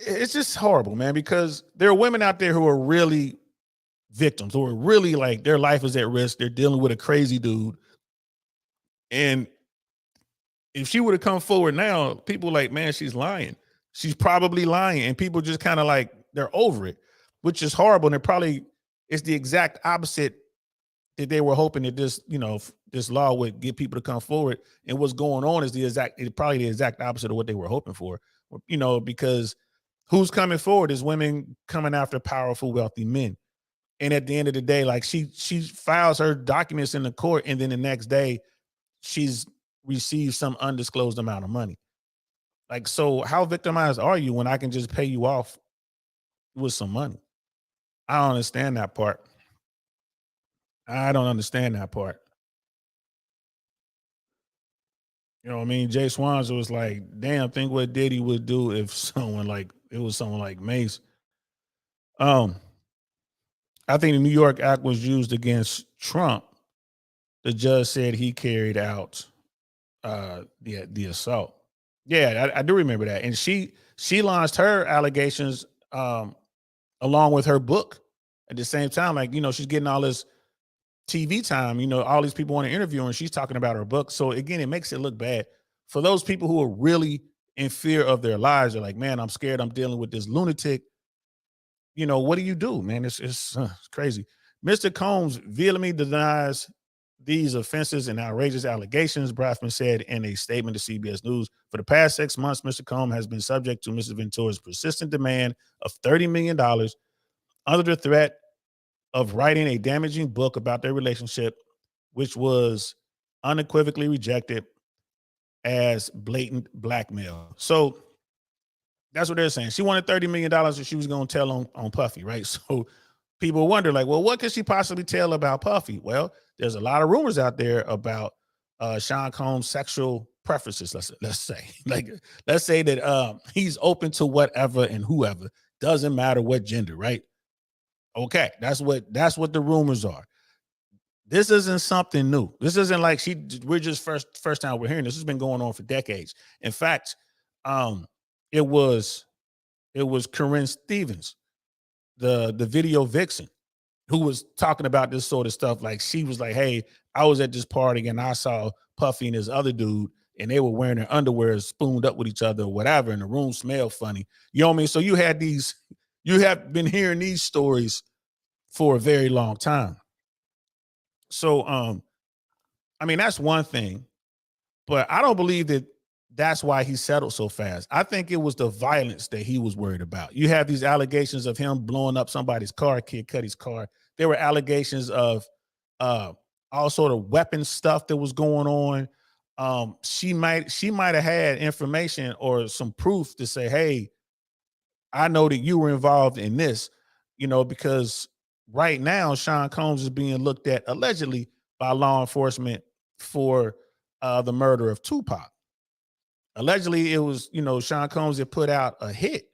It's just horrible, man, because there are women out there who are really victims, who are really like their life is at risk. They're dealing with a crazy dude. And if she would have come forward now, people like, man, she's lying. She's probably lying. And people just kind of like, they're over it, which is horrible. And it's the exact opposite that they were hoping that this law would get people to come forward. And what's going on is probably the exact opposite of what they were hoping for, because who's coming forward is women coming after powerful, wealthy men. And at the end of the day, like she files her documents in the court, and then the next day she's received some undisclosed amount of money. Like, so how victimized are you when I can just pay you off with some money? I don't understand that part. I don't understand that part. You know what I mean? Jay Swanson was like, damn, think what Diddy would do if someone like Mace. I think the New York Act was used against Trump. The judge said he carried out the assault. Yeah, I do remember that. And she launched her allegations along with her book at the same time. Like, she's getting all this TV time, all these people want to interview her, and she's talking about her book. So again, it makes it look bad for those people who are really in fear of their lives. They're like, man, I'm scared. I'm dealing with this lunatic. What do you do, man? It's crazy. Mr. Combs vehemently denies these offenses and outrageous allegations, Braffman said in a statement to CBS News. For the past 6 months, Mr. Combs has been subject to Mrs. Ventura's persistent demand of $30 million under the threat of writing a damaging book about their relationship, which was unequivocally rejected as blatant blackmail. So that's what they're saying. She wanted $30 million that she was going to tell on Puffy, right? So people wonder, like, well, what could she possibly tell about Puffy? Well, there's a lot of rumors out there about Sean Combs' sexual preferences. Let's say, let's say that he's open to whatever and whoever. Doesn't matter what gender, right? Okay, that's what the rumors are. This isn't something new. This isn't like we're just first time we're hearing this. Has been going on for decades. In fact, it was Corinne Stevens, the video vixen, who was talking about this sort of stuff. Like, she was like, hey, I was at this party and I saw Puffy and this other dude, and they were wearing their underwear spooned up with each other or whatever, and the room smelled funny. You know what I mean? So you have been hearing these stories for a very long time. So, I mean, that's one thing, but I don't believe that that's why he settled so fast. I think it was the violence that he was worried about. You have these allegations of him blowing up somebody's car, Kid Cudi's car. There were allegations of all sort of weapon stuff that was going on. She might have had information or some proof to say, hey, I know that you were involved in this, because right now Sean Combs is being looked at allegedly by law enforcement for the murder of Tupac. Allegedly, it was, Sean Combs had put out a hit.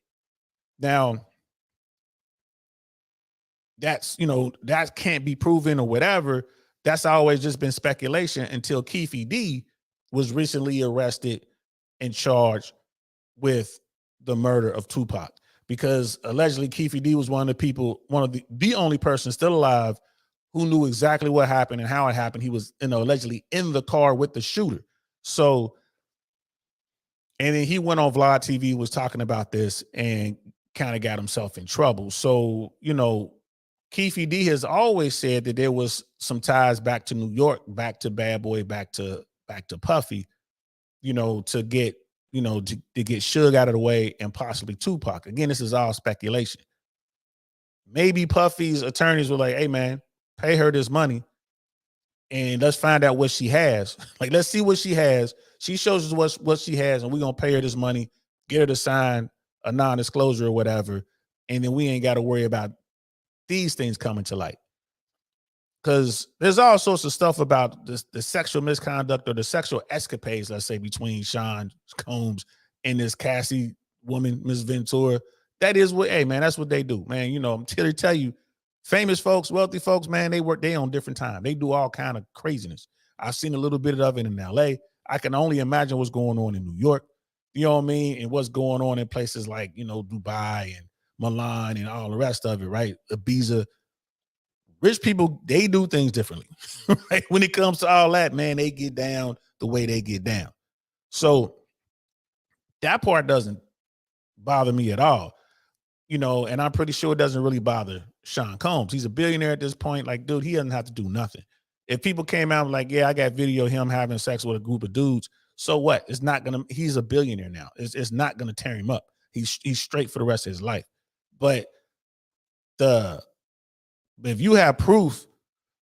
Now, that can't be proven or whatever. That's always just been speculation until Keefe D was recently arrested and charged with the murder of Tupac, because allegedly Keefe D was one of the only person still alive who knew exactly what happened and how it happened. He was, allegedly in the car with the shooter. So, and then he went on Vlad TV, was talking about this and kind of got himself in trouble. So, Keefe D has always said that there was some ties back to New York, back to Bad Boy, back to Puffy, to get, to get Suge out of the way and possibly Tupac. Again, this is all speculation. Maybe Puffy's attorneys were like, hey man, pay her this money and let's find out what she has. Like, let's see what she has. She shows us what she has, and we're gonna pay her this money, get her to sign a non-disclosure or whatever, and then we ain't got to worry about these things coming to light. Because there's all sorts of stuff about the sexual misconduct or the sexual escapades, let's say, between Sean Combs and this Cassie woman, Miss Ventura. That is what, hey man, that's what they do, man. I'm here to tell you, famous folks, wealthy folks, man, they on different time. They do all kind of craziness. I've seen a little bit of it in LA. I can only imagine what's going on in New York, you know what I mean? And what's going on in places like, Dubai and Milan and all the rest of it, right? Ibiza. Rich people, they do things differently. Right? When it comes to all that, man, they get down the way they get down. So that part doesn't bother me at all. And I'm pretty sure it doesn't really bother Sean Combs. He's a billionaire at this point. Like, dude, he doesn't have to do nothing. If people came out like, yeah, I got video of him having sex with a group of dudes, so what? It's not gonna, he's a billionaire now. It's not gonna tear him up. He's straight for the rest of his life. But if you have proof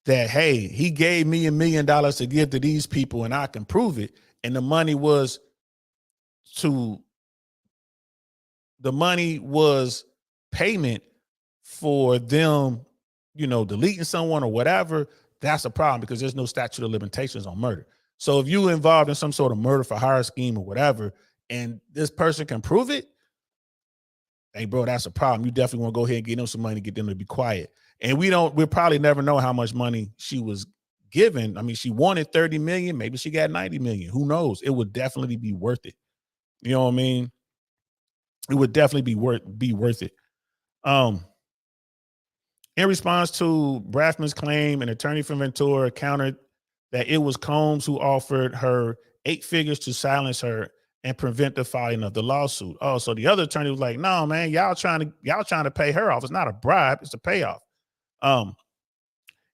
that, hey, he gave me $1 million to give to these people and I can prove it, and the money was payment for them, deleting someone or whatever, that's a problem because there's no statute of limitations on murder. So if you involved in some sort of murder for hire scheme or whatever, and this person can prove it, hey, bro, that's a problem. You definitely want to go ahead and get them some money, get them to be quiet. And we'll probably never know how much money she was given. I mean, she wanted 30 million. Maybe she got 90 million. Who knows? It would definitely be worth it. You know what I mean? It would definitely be worth it. In response to Braffman's claim, an attorney from Ventura countered that it was Combs who offered her 8 figures to silence her and prevent the filing of the lawsuit. Oh, so the other attorney was like, no, man, y'all trying to pay her off. It's not a bribe, it's a payoff.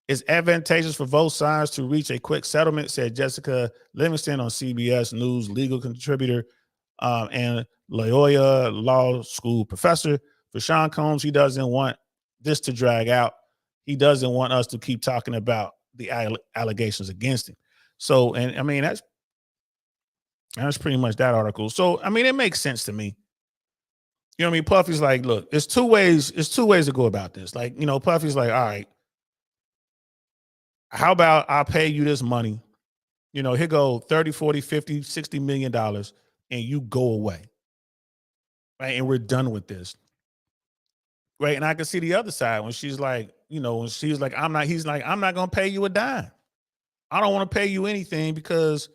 It's advantageous for both sides to reach a quick settlement, said Jessica Livingston on CBS News, legal contributor and Loyola Law School professor. For Sean Combs, he doesn't want this to drag out. He doesn't want us to keep talking about the allegations against him. So, and I mean, that's pretty much that article. So, I mean, it makes sense to me. You know what I mean? Puffy's like, look, it's two ways to go about this. Like, Puffy's like, all right, how about I'll pay you this money? Here go 30, 40, 50, 60 million dollars and you go away. Right? And we're done with this. Right? And I can see the other side when she's like, he's like, I'm not going to pay you a dime. I don't want to pay you anything because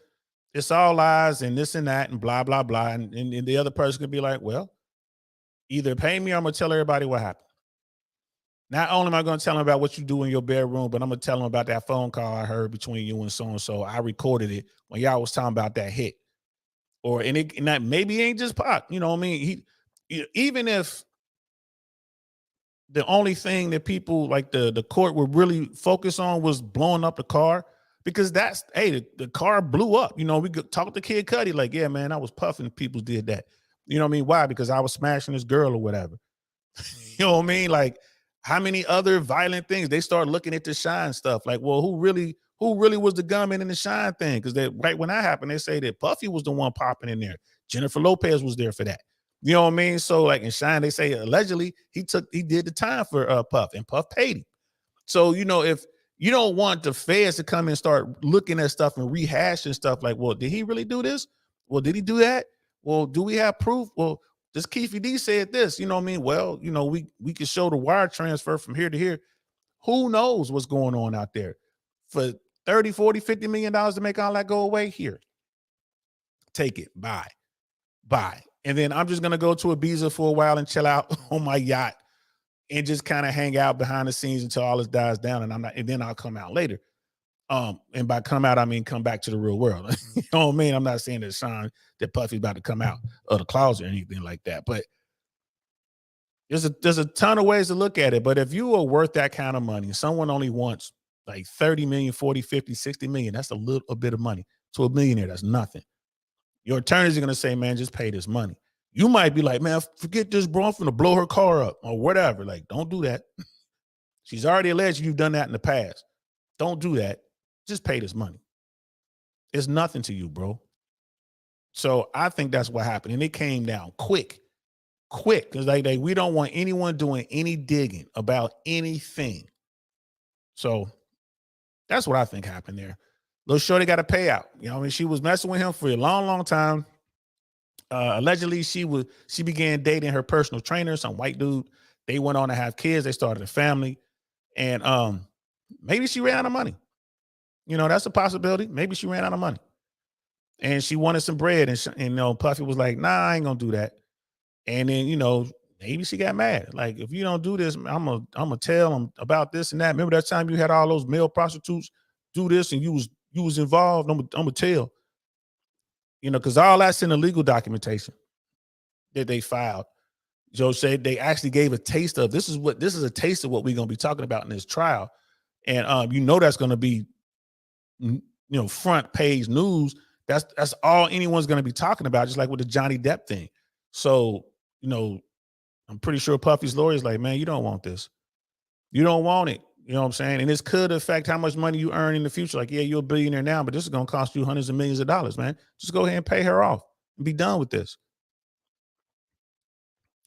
it's all lies and this and that and blah, blah, blah. And the other person could be like, well, either pay me or I'm going to tell everybody what happened. Not only am I going to tell them about what you do in your bedroom, but I'm going to tell them about that phone call I heard between you and so-and-so. I recorded it when y'all was talking about that hit. Or, and that maybe ain't just Pac, you know what I mean? Even if the only thing that people like the court would really focus on was blowing up the car, because that's, hey, the car blew up. We could talk to Kid Cudi like, yeah, man, I was puffing. People did that. You know what I mean? Why? Because I was smashing this girl or whatever. You know what I mean? Like, how many other violent things? They start looking at the Shine stuff. Like, well, who really was the gunman in the Shine thing? Because right when that happened, they say that Puffy was the one popping in there. Jennifer Lopez was there for that. You know what I mean? So like in Shine, they say allegedly he did the time for Puff, and Puff paid him. So, if you don't want the feds to come and start looking at stuff and rehashing stuff like, well, did he really do this? Well, did he do that? Well, do we have proof? Well, this Keefe D said this, you know what I mean? Well, we can show the wire transfer from here to here. Who knows what's going on out there? For 30, 40, 50 million dollars to make all that go away, here. Take it. Bye. And then I'm just going to go to Ibiza for a while and chill out on my yacht and just kind of hang out behind the scenes until all this dies down, and then I'll come out later. And by come out, I mean come back to the real world. You know what I mean? I'm not saying that Puffy's about to come out of the closet or anything like that, but there's a ton of ways to look at it. But if you are worth that kind of money, someone only wants like 30 million, 40, 50, 60 million, that's a bit of money. To a millionaire, that's nothing. Your attorneys are going to say, man, just pay this money. You might be like, man, forget this, bro. I'm going to blow her car up or whatever. Like, don't do that. She's already alleged you've done that in the past. Don't do that. Just pay this money. It's nothing to you, bro. So I think that's what happened. And it came down quick. Because we don't want anyone doing any digging about anything. So that's what I think happened there. Little shorty got a payout. You know, I mean, she was messing with him for a long, long time. Allegedly, she began dating her personal trainer, some white dude. They went on to have kids. They started a family, and maybe she ran out of money. You know, that's a possibility. Maybe she ran out of money, and she wanted some bread. And you know, Puffy was like, "Nah, I ain't gonna do that." And then, you know, maybe she got mad. Like, if you don't do this, I'm gonna tell them about this and that. Remember that time you had all those male prostitutes do this, and you was involved. I'm gonna tell. You know, because all that's in the legal documentation that they filed. Joe said they actually gave a taste of this is a taste of what we're gonna be talking about in this trial. And you know that's gonna be, you know, front page news. That's all anyone's gonna be talking about, just like with the Johnny Depp thing. So, you know, I'm pretty sure Puffy's lawyer is like, man, you don't want this. You don't want it. You know what I'm saying? And this could affect how much money you earn in the future. Like, yeah, you're a billionaire now, but this is going to cost you hundreds of millions of dollars, man. Just go ahead and pay her off and be done with this.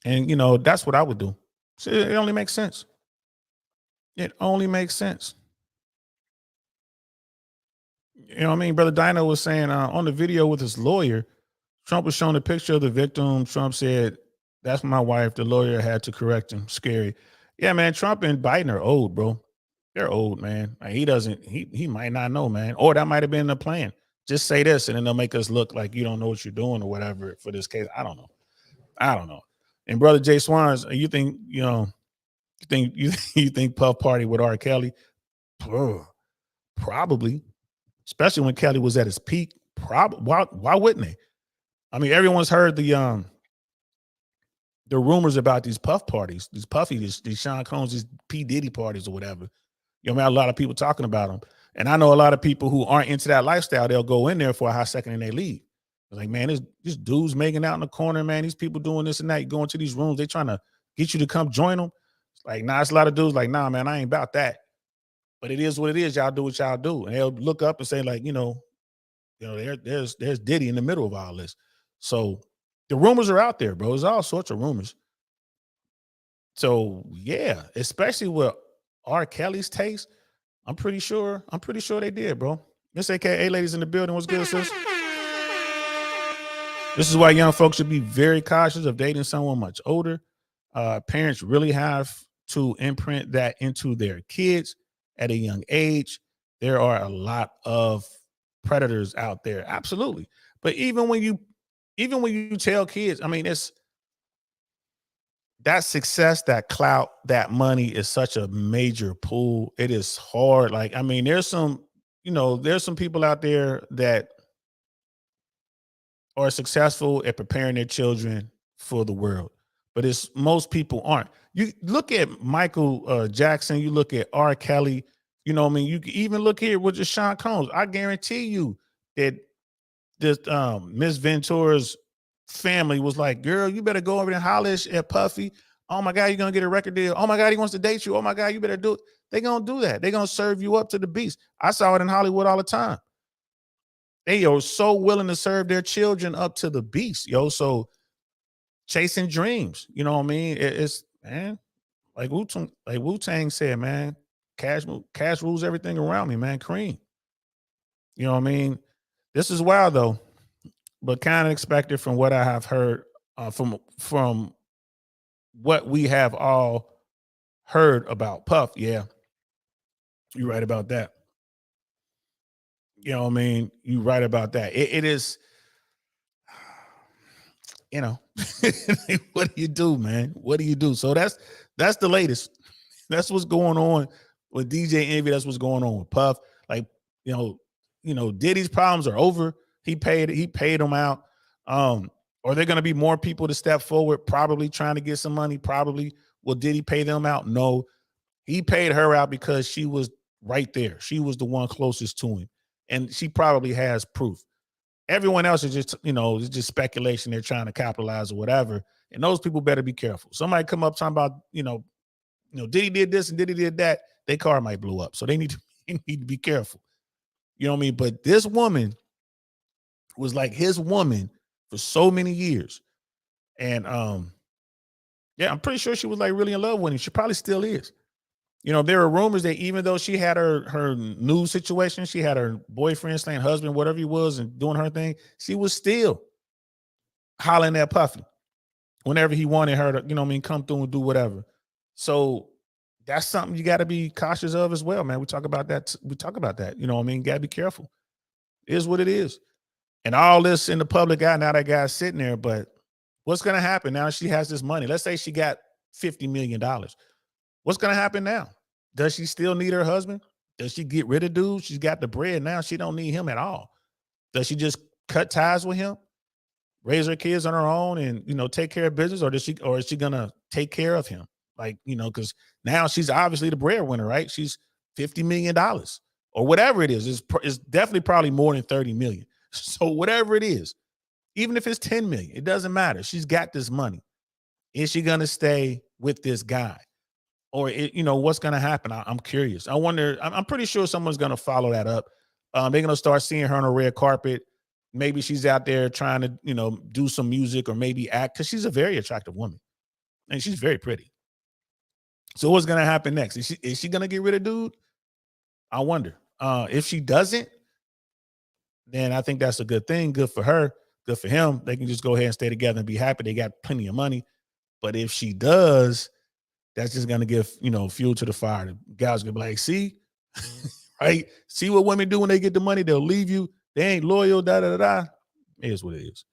And, you know, that's what I would do. So it only makes sense. It only makes sense. You know what I mean? Brother Dino was saying on the video with his lawyer, Trump was showing a picture of the victim. Trump said, that's my wife. The lawyer had to correct him. Scary. Yeah, man, Trump and Biden are old, bro. They're old, man. Like, he might not know, man. Or that might have been the plan. Just say this, and then they'll make us look like you don't know what you're doing or whatever for this case. I don't know. And brother Jay Swans, you think, you know, you think Puff Party with R. Kelly? Probably. Especially when Kelly was at his peak. Why wouldn't they? I mean, everyone's heard the rumors about these Puff parties, these Sean Combs, these P. Diddy parties or whatever. You know, I mean, a lot of people talking about them. And I know a lot of people who aren't into that lifestyle, they'll go in there for a hot second and they leave. It's like, man, this dude's making out in the corner, man. These people doing this and that. You go into these rooms, they trying to get you to come join them. It's like, nah, it's a lot of dudes like, nah, man, I ain't about that. But it is what it is. Y'all do what y'all do. And they'll look up and say, like, you know, there's Diddy in the middle of all this. So the rumors are out there, bro. There's all sorts of rumors. So yeah, especially with R. Kelly's taste, I'm pretty sure they did, bro. Miss AKA ladies in the building. What's good, sis? This is why young folks should be very cautious of dating someone much older. Parents really have to imprint that into their kids at a young age. There are a lot of predators out there, absolutely. But even when you tell kids, I mean, it's that success, that clout, that money is such a major pool. It is hard. Like, I mean, there's some people out there that are successful at preparing their children for the world, but most people aren't. You look at Michael Jackson, you look at R. Kelly, you know what I mean? You can even look here with just Sean Combs. I guarantee you that this Miss Ventura's family was like, girl, you better go over and holler at Puffy. Oh my God, you're gonna get a record deal. Oh my God, he wants to date you. Oh my God, you better do it. They're gonna do that. They're gonna serve you up to the beast. I saw it in Hollywood all the time. They are so willing to serve their children up to the beast, yo. So chasing dreams, you know what I mean? It's, man, like Wu-Tang said, man, cash rules everything around me, man. Cream. You know what I mean? This is wild though, but kind of expected from what I have heard from what we have all heard about Puff. Yeah, you're right about that. You know what I mean? You're right about that. It is, you know, what do you do, man? What do you do? So That's the latest. That's what's going on with DJ Envy. That's what's going on with Puff. Like, Diddy's problems are over. He paid them out. Are there going to be more people to step forward? Probably trying to get some money. Probably. Will Diddy pay them out? No. He paid her out because she was right there. She was the one closest to him. And she probably has proof. Everyone else is just, it's just speculation. They're trying to capitalize or whatever. And those people better be careful. Somebody come up talking about, Diddy did this and Diddy did that. Their car might blow up. So they need to be careful. You know what I mean? But this woman was like his woman for so many years. And yeah, I'm pretty sure she was like really in love with him. She probably still is. There are rumors that even though she had her new situation, she had her boyfriend, slaying husband, whatever he was, and doing her thing, she was still hollering at Puffy whenever he wanted her to, come through and do whatever. So that's something you got to be cautious of as well, man. We talk about that. Got to be careful. It is what it is. And all this in the public eye, now that guy's sitting there, but what's going to happen now she has this money? Let's say she got $50 million. What's going to happen now? Does she still need her husband? Does she get rid of dude? She's got the bread now. She don't need him at all. Does she just cut ties with him, raise her kids on her own and, take care of business? Or is she going to take care of him? Like, because now she's obviously the breadwinner, right? She's $50 million or whatever it is. It's definitely probably more than 30 million. So whatever it is, even if it's 10 million, it doesn't matter. She's got this money. Is she going to stay with this guy? Or, what's going to happen? I'm curious. I wonder, I'm pretty sure someone's going to follow that up. They're going to start seeing her on a red carpet. Maybe she's out there trying to, do some music or maybe act, because she's a very attractive woman and she's very pretty. So what's going to happen next? Is she going to get rid of dude? I wonder. If she doesn't, then I think that's a good thing. Good for her. Good for him. They can just go ahead and stay together and be happy. They got plenty of money. But if she does, that's just going to give, fuel to the fire. The guys going to be like, see, right? See what women do when they get the money? They'll leave you. They ain't loyal, da-da-da-da. It is what it is.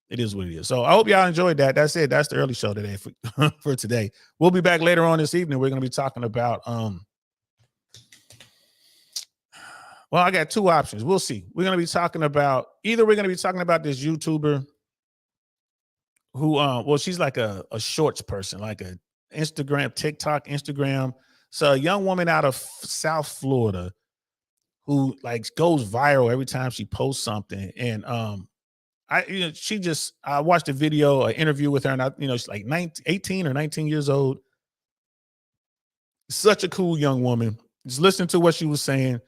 It is what it is. So I hope y'all enjoyed that. That's it. That's the early show today for today. We'll be back later on this evening. We're going to be talking about, well, I got two options. We'll see. We're going to be talking about, either we're going to be talking about this YouTuber who, she's like a shorts person, like a Instagram, TikTok, Instagram. So a young woman out of South Florida who like goes viral every time she posts something. And I watched a video, an interview with her, and she's like 18 or 19 years old. Such a cool young woman. Just listening to what she was saying.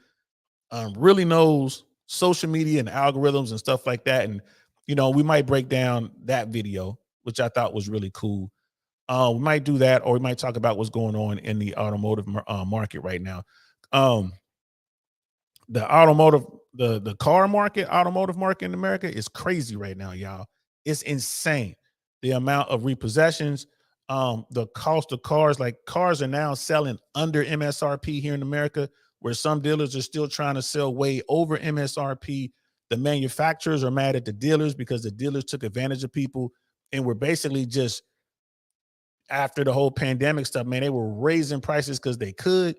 Really knows social media and algorithms and stuff like that. And, we might break down that video, which I thought was really cool. We might do that, or we might talk about what's going on in the automotive market right now. The automotive market in America is crazy right now, y'all. It's insane. The amount of repossessions, the cost of cars, like cars are now selling under MSRP here in America, where some dealers are still trying to sell way over MSRP. The manufacturers are mad at the dealers because the dealers took advantage of people and were basically just, after the whole pandemic stuff, man, they were raising prices because they could.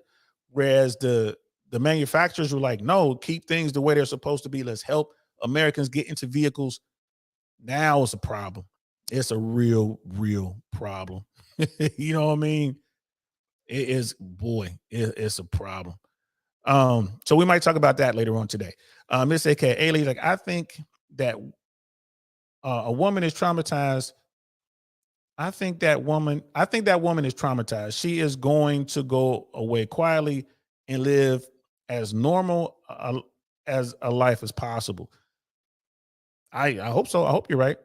Whereas the manufacturers were like, no, keep things the way they're supposed to be. Let's help Americans get into vehicles. Now it's a problem. It's a real, real problem. You know what I mean? It is, boy, it's a problem. So we might talk about that later on today. Miss AK Ailey, like, I think that a woman is traumatized. I think that woman is traumatized. She is going to go away quietly and live as normal as a life as possible. I hope so. I hope you're right.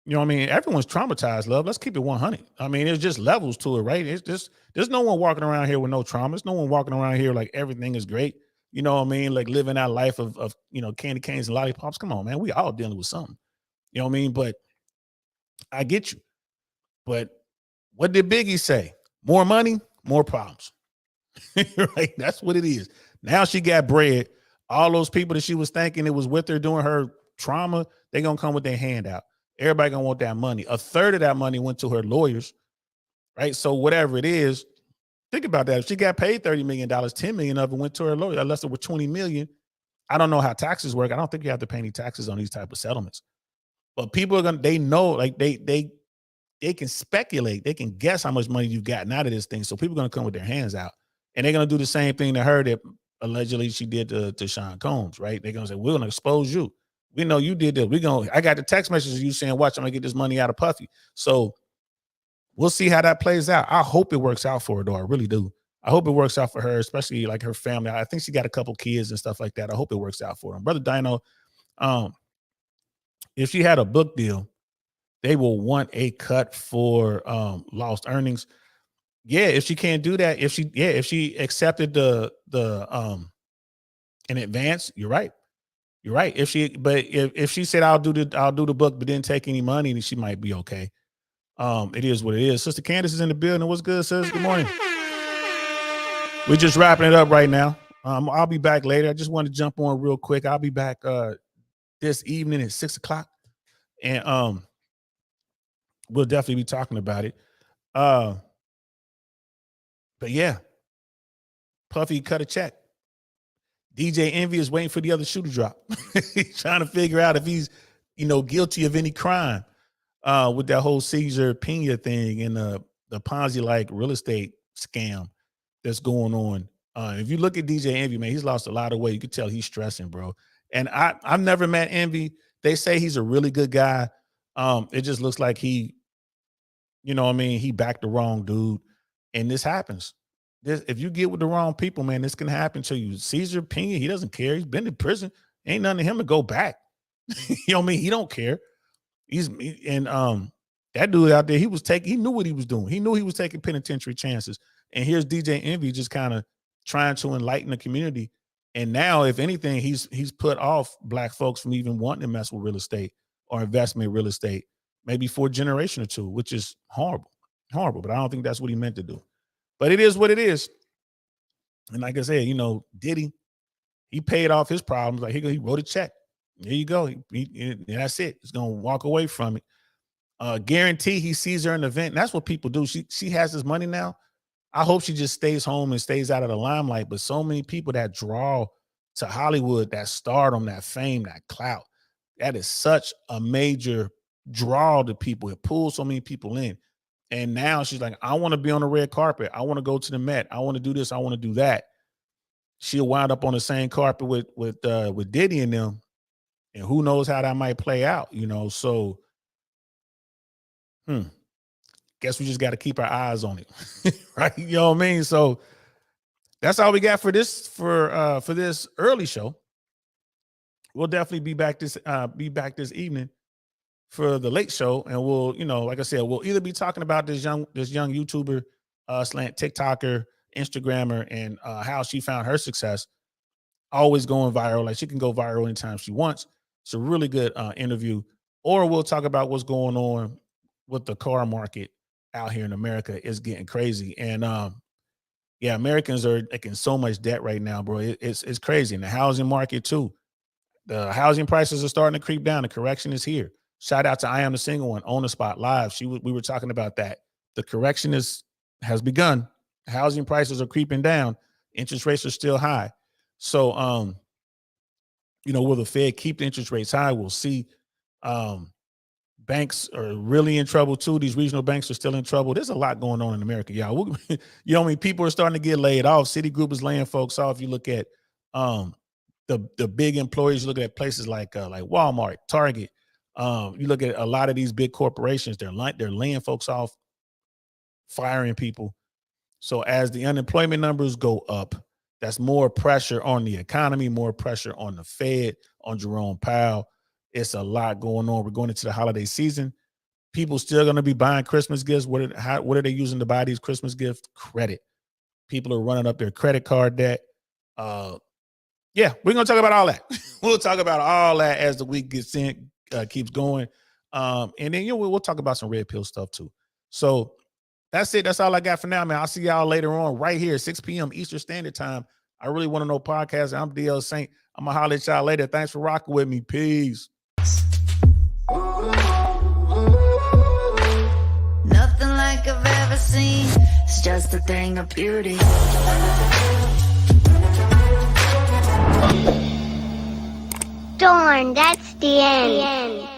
You know what I mean? Everyone's traumatized, love. Let's keep it 100. I mean, there's just levels to it, right? It's just, there's no one walking around here with no trauma. There's no one walking around here like everything is great. You know what I mean? Like living that life of candy canes and lollipops. Come on, man. We all dealing with something. You know what I mean? But I get you. But what did Biggie say? More money, more problems. Right? That's what it is. Now she got bread. All those people that she was thinking it was with her doing her trauma, they're going to come with their hand out. Everybody going to want that money. A third of that money went to her lawyers. right? So whatever it is, think about that. If she got paid $30 million, $10 million of it went to her lawyer, unless it were $20 million. I don't know how taxes work. I don't think you have to pay any taxes on these type of settlements. But people are gonna, they know, like they can speculate, they can guess how much money you've gotten out of this thing. So people are gonna come with their hands out, and they're gonna do the same thing to her that allegedly she did to Sean Combs, right? They're gonna say, we're gonna expose you. We know you did this. I got the text messages of you saying, watch, I'm gonna get this money out of Puffy. So we'll see how that plays out. I hope it works out for her, though. I really do. I hope it works out for her, especially like her family. I think she got a couple kids and stuff like that. I hope it works out for them. Brother Dino, if she had a book deal, they will want a cut for lost earnings. Yeah, if she can't do that, if she accepted the in advance, you're right. You're right. If she said I'll do the book but didn't take any money, then she might be okay. It is what it is. Sister Candace is in the building. What's good, sis? Good morning. We're just wrapping it up right now. I'll be back later. I just want to jump on real quick. I'll be back this evening at 6:00, and we'll definitely be talking about it. But yeah, Puffy cut a check. DJ Envy is waiting for the other shoe to drop. He's trying to figure out if he's, guilty of any crime with that whole Cesar Pena thing and the Ponzi-like real estate scam that's going on. If you look at DJ Envy, man, he's lost a lot of weight. You can tell he's stressing, bro. And I've never met Envy. They say he's a really good guy. It just looks like he backed the wrong dude. And this happens. If you get with the wrong people, man, this can happen to you. Cesar Pena, he doesn't care. He's been in prison. Ain't nothing to him to go back. You know what I mean? He don't care. That dude out there, he knew what he was doing. He knew he was taking penitentiary chances. And here's DJ Envy just kind of trying to enlighten the community. And now, if anything, he's put off black folks from even wanting to mess with real estate or investment in real estate, maybe for a generation or two, which is horrible. Horrible. But I don't think that's what he meant to do. But it is what it is. And like I said, Diddy, he paid off his problems. Like he wrote a check. There you go. And that's it. He's going to walk away from it. Guarantee he sees her in the event. And that's what people do. She has this money now. I hope she just stays home and stays out of the limelight. But so many people that draw to Hollywood, that stardom, that fame, that clout, that is such a major draw to people. It pulls so many people in. And now she's like, I want to be on the red carpet. I want to go to the Met. I want to do this. I want to do that. She'll wind up on the same carpet with Diddy and them. And who knows how that might play out, So, guess we just got to keep our eyes on it, right? You know what I mean? So that's all we got for this early show. We'll definitely be back this evening for the late show, and we'll, like I said, we'll either be talking about this young YouTuber, slant TikToker, Instagrammer, and how she found her success, always going viral. Like she can go viral anytime she wants. It's a really good interview. Or we'll talk about what's going on with the car market out here in America. It's getting crazy, and Americans are in so much debt right now, bro. It's crazy. And the housing market too. The housing prices are starting to creep down. The correction is here. Shout out to I Am the Single One on the spot live. We were talking about that. The correction has begun. Housing prices are creeping down. Interest rates are still high. So, will the Fed keep the interest rates high? We'll see. Banks are really in trouble too. These regional banks are still in trouble. There's a lot going on in America, y'all. People are starting to get laid off. Citigroup is laying folks off. You look at the big employers. You look at places like Walmart, Target. You look at a lot of these big corporations, they're laying folks off, firing people. So as the unemployment numbers go up, that's more pressure on the economy, more pressure on the Fed, on Jerome Powell. It's a lot going on. We're going into the holiday season. People still going to be buying Christmas gifts. What are they using to buy these Christmas gifts? Credit. People are running up their credit card debt. We're going to talk about all that. We'll talk about all that as the week keeps going. And then we'll talk about some red pill stuff too. So that's it. That's all I got for now, man. I'll see y'all later on right here, 6 p.m. Eastern Standard Time. I Really Want to Know podcast. I'm DL Saint. I'm going to holler at y'all later. Thanks for rocking with me. Peace. Nothing like I've ever seen. It's just a thing of beauty. Darn, that's the end.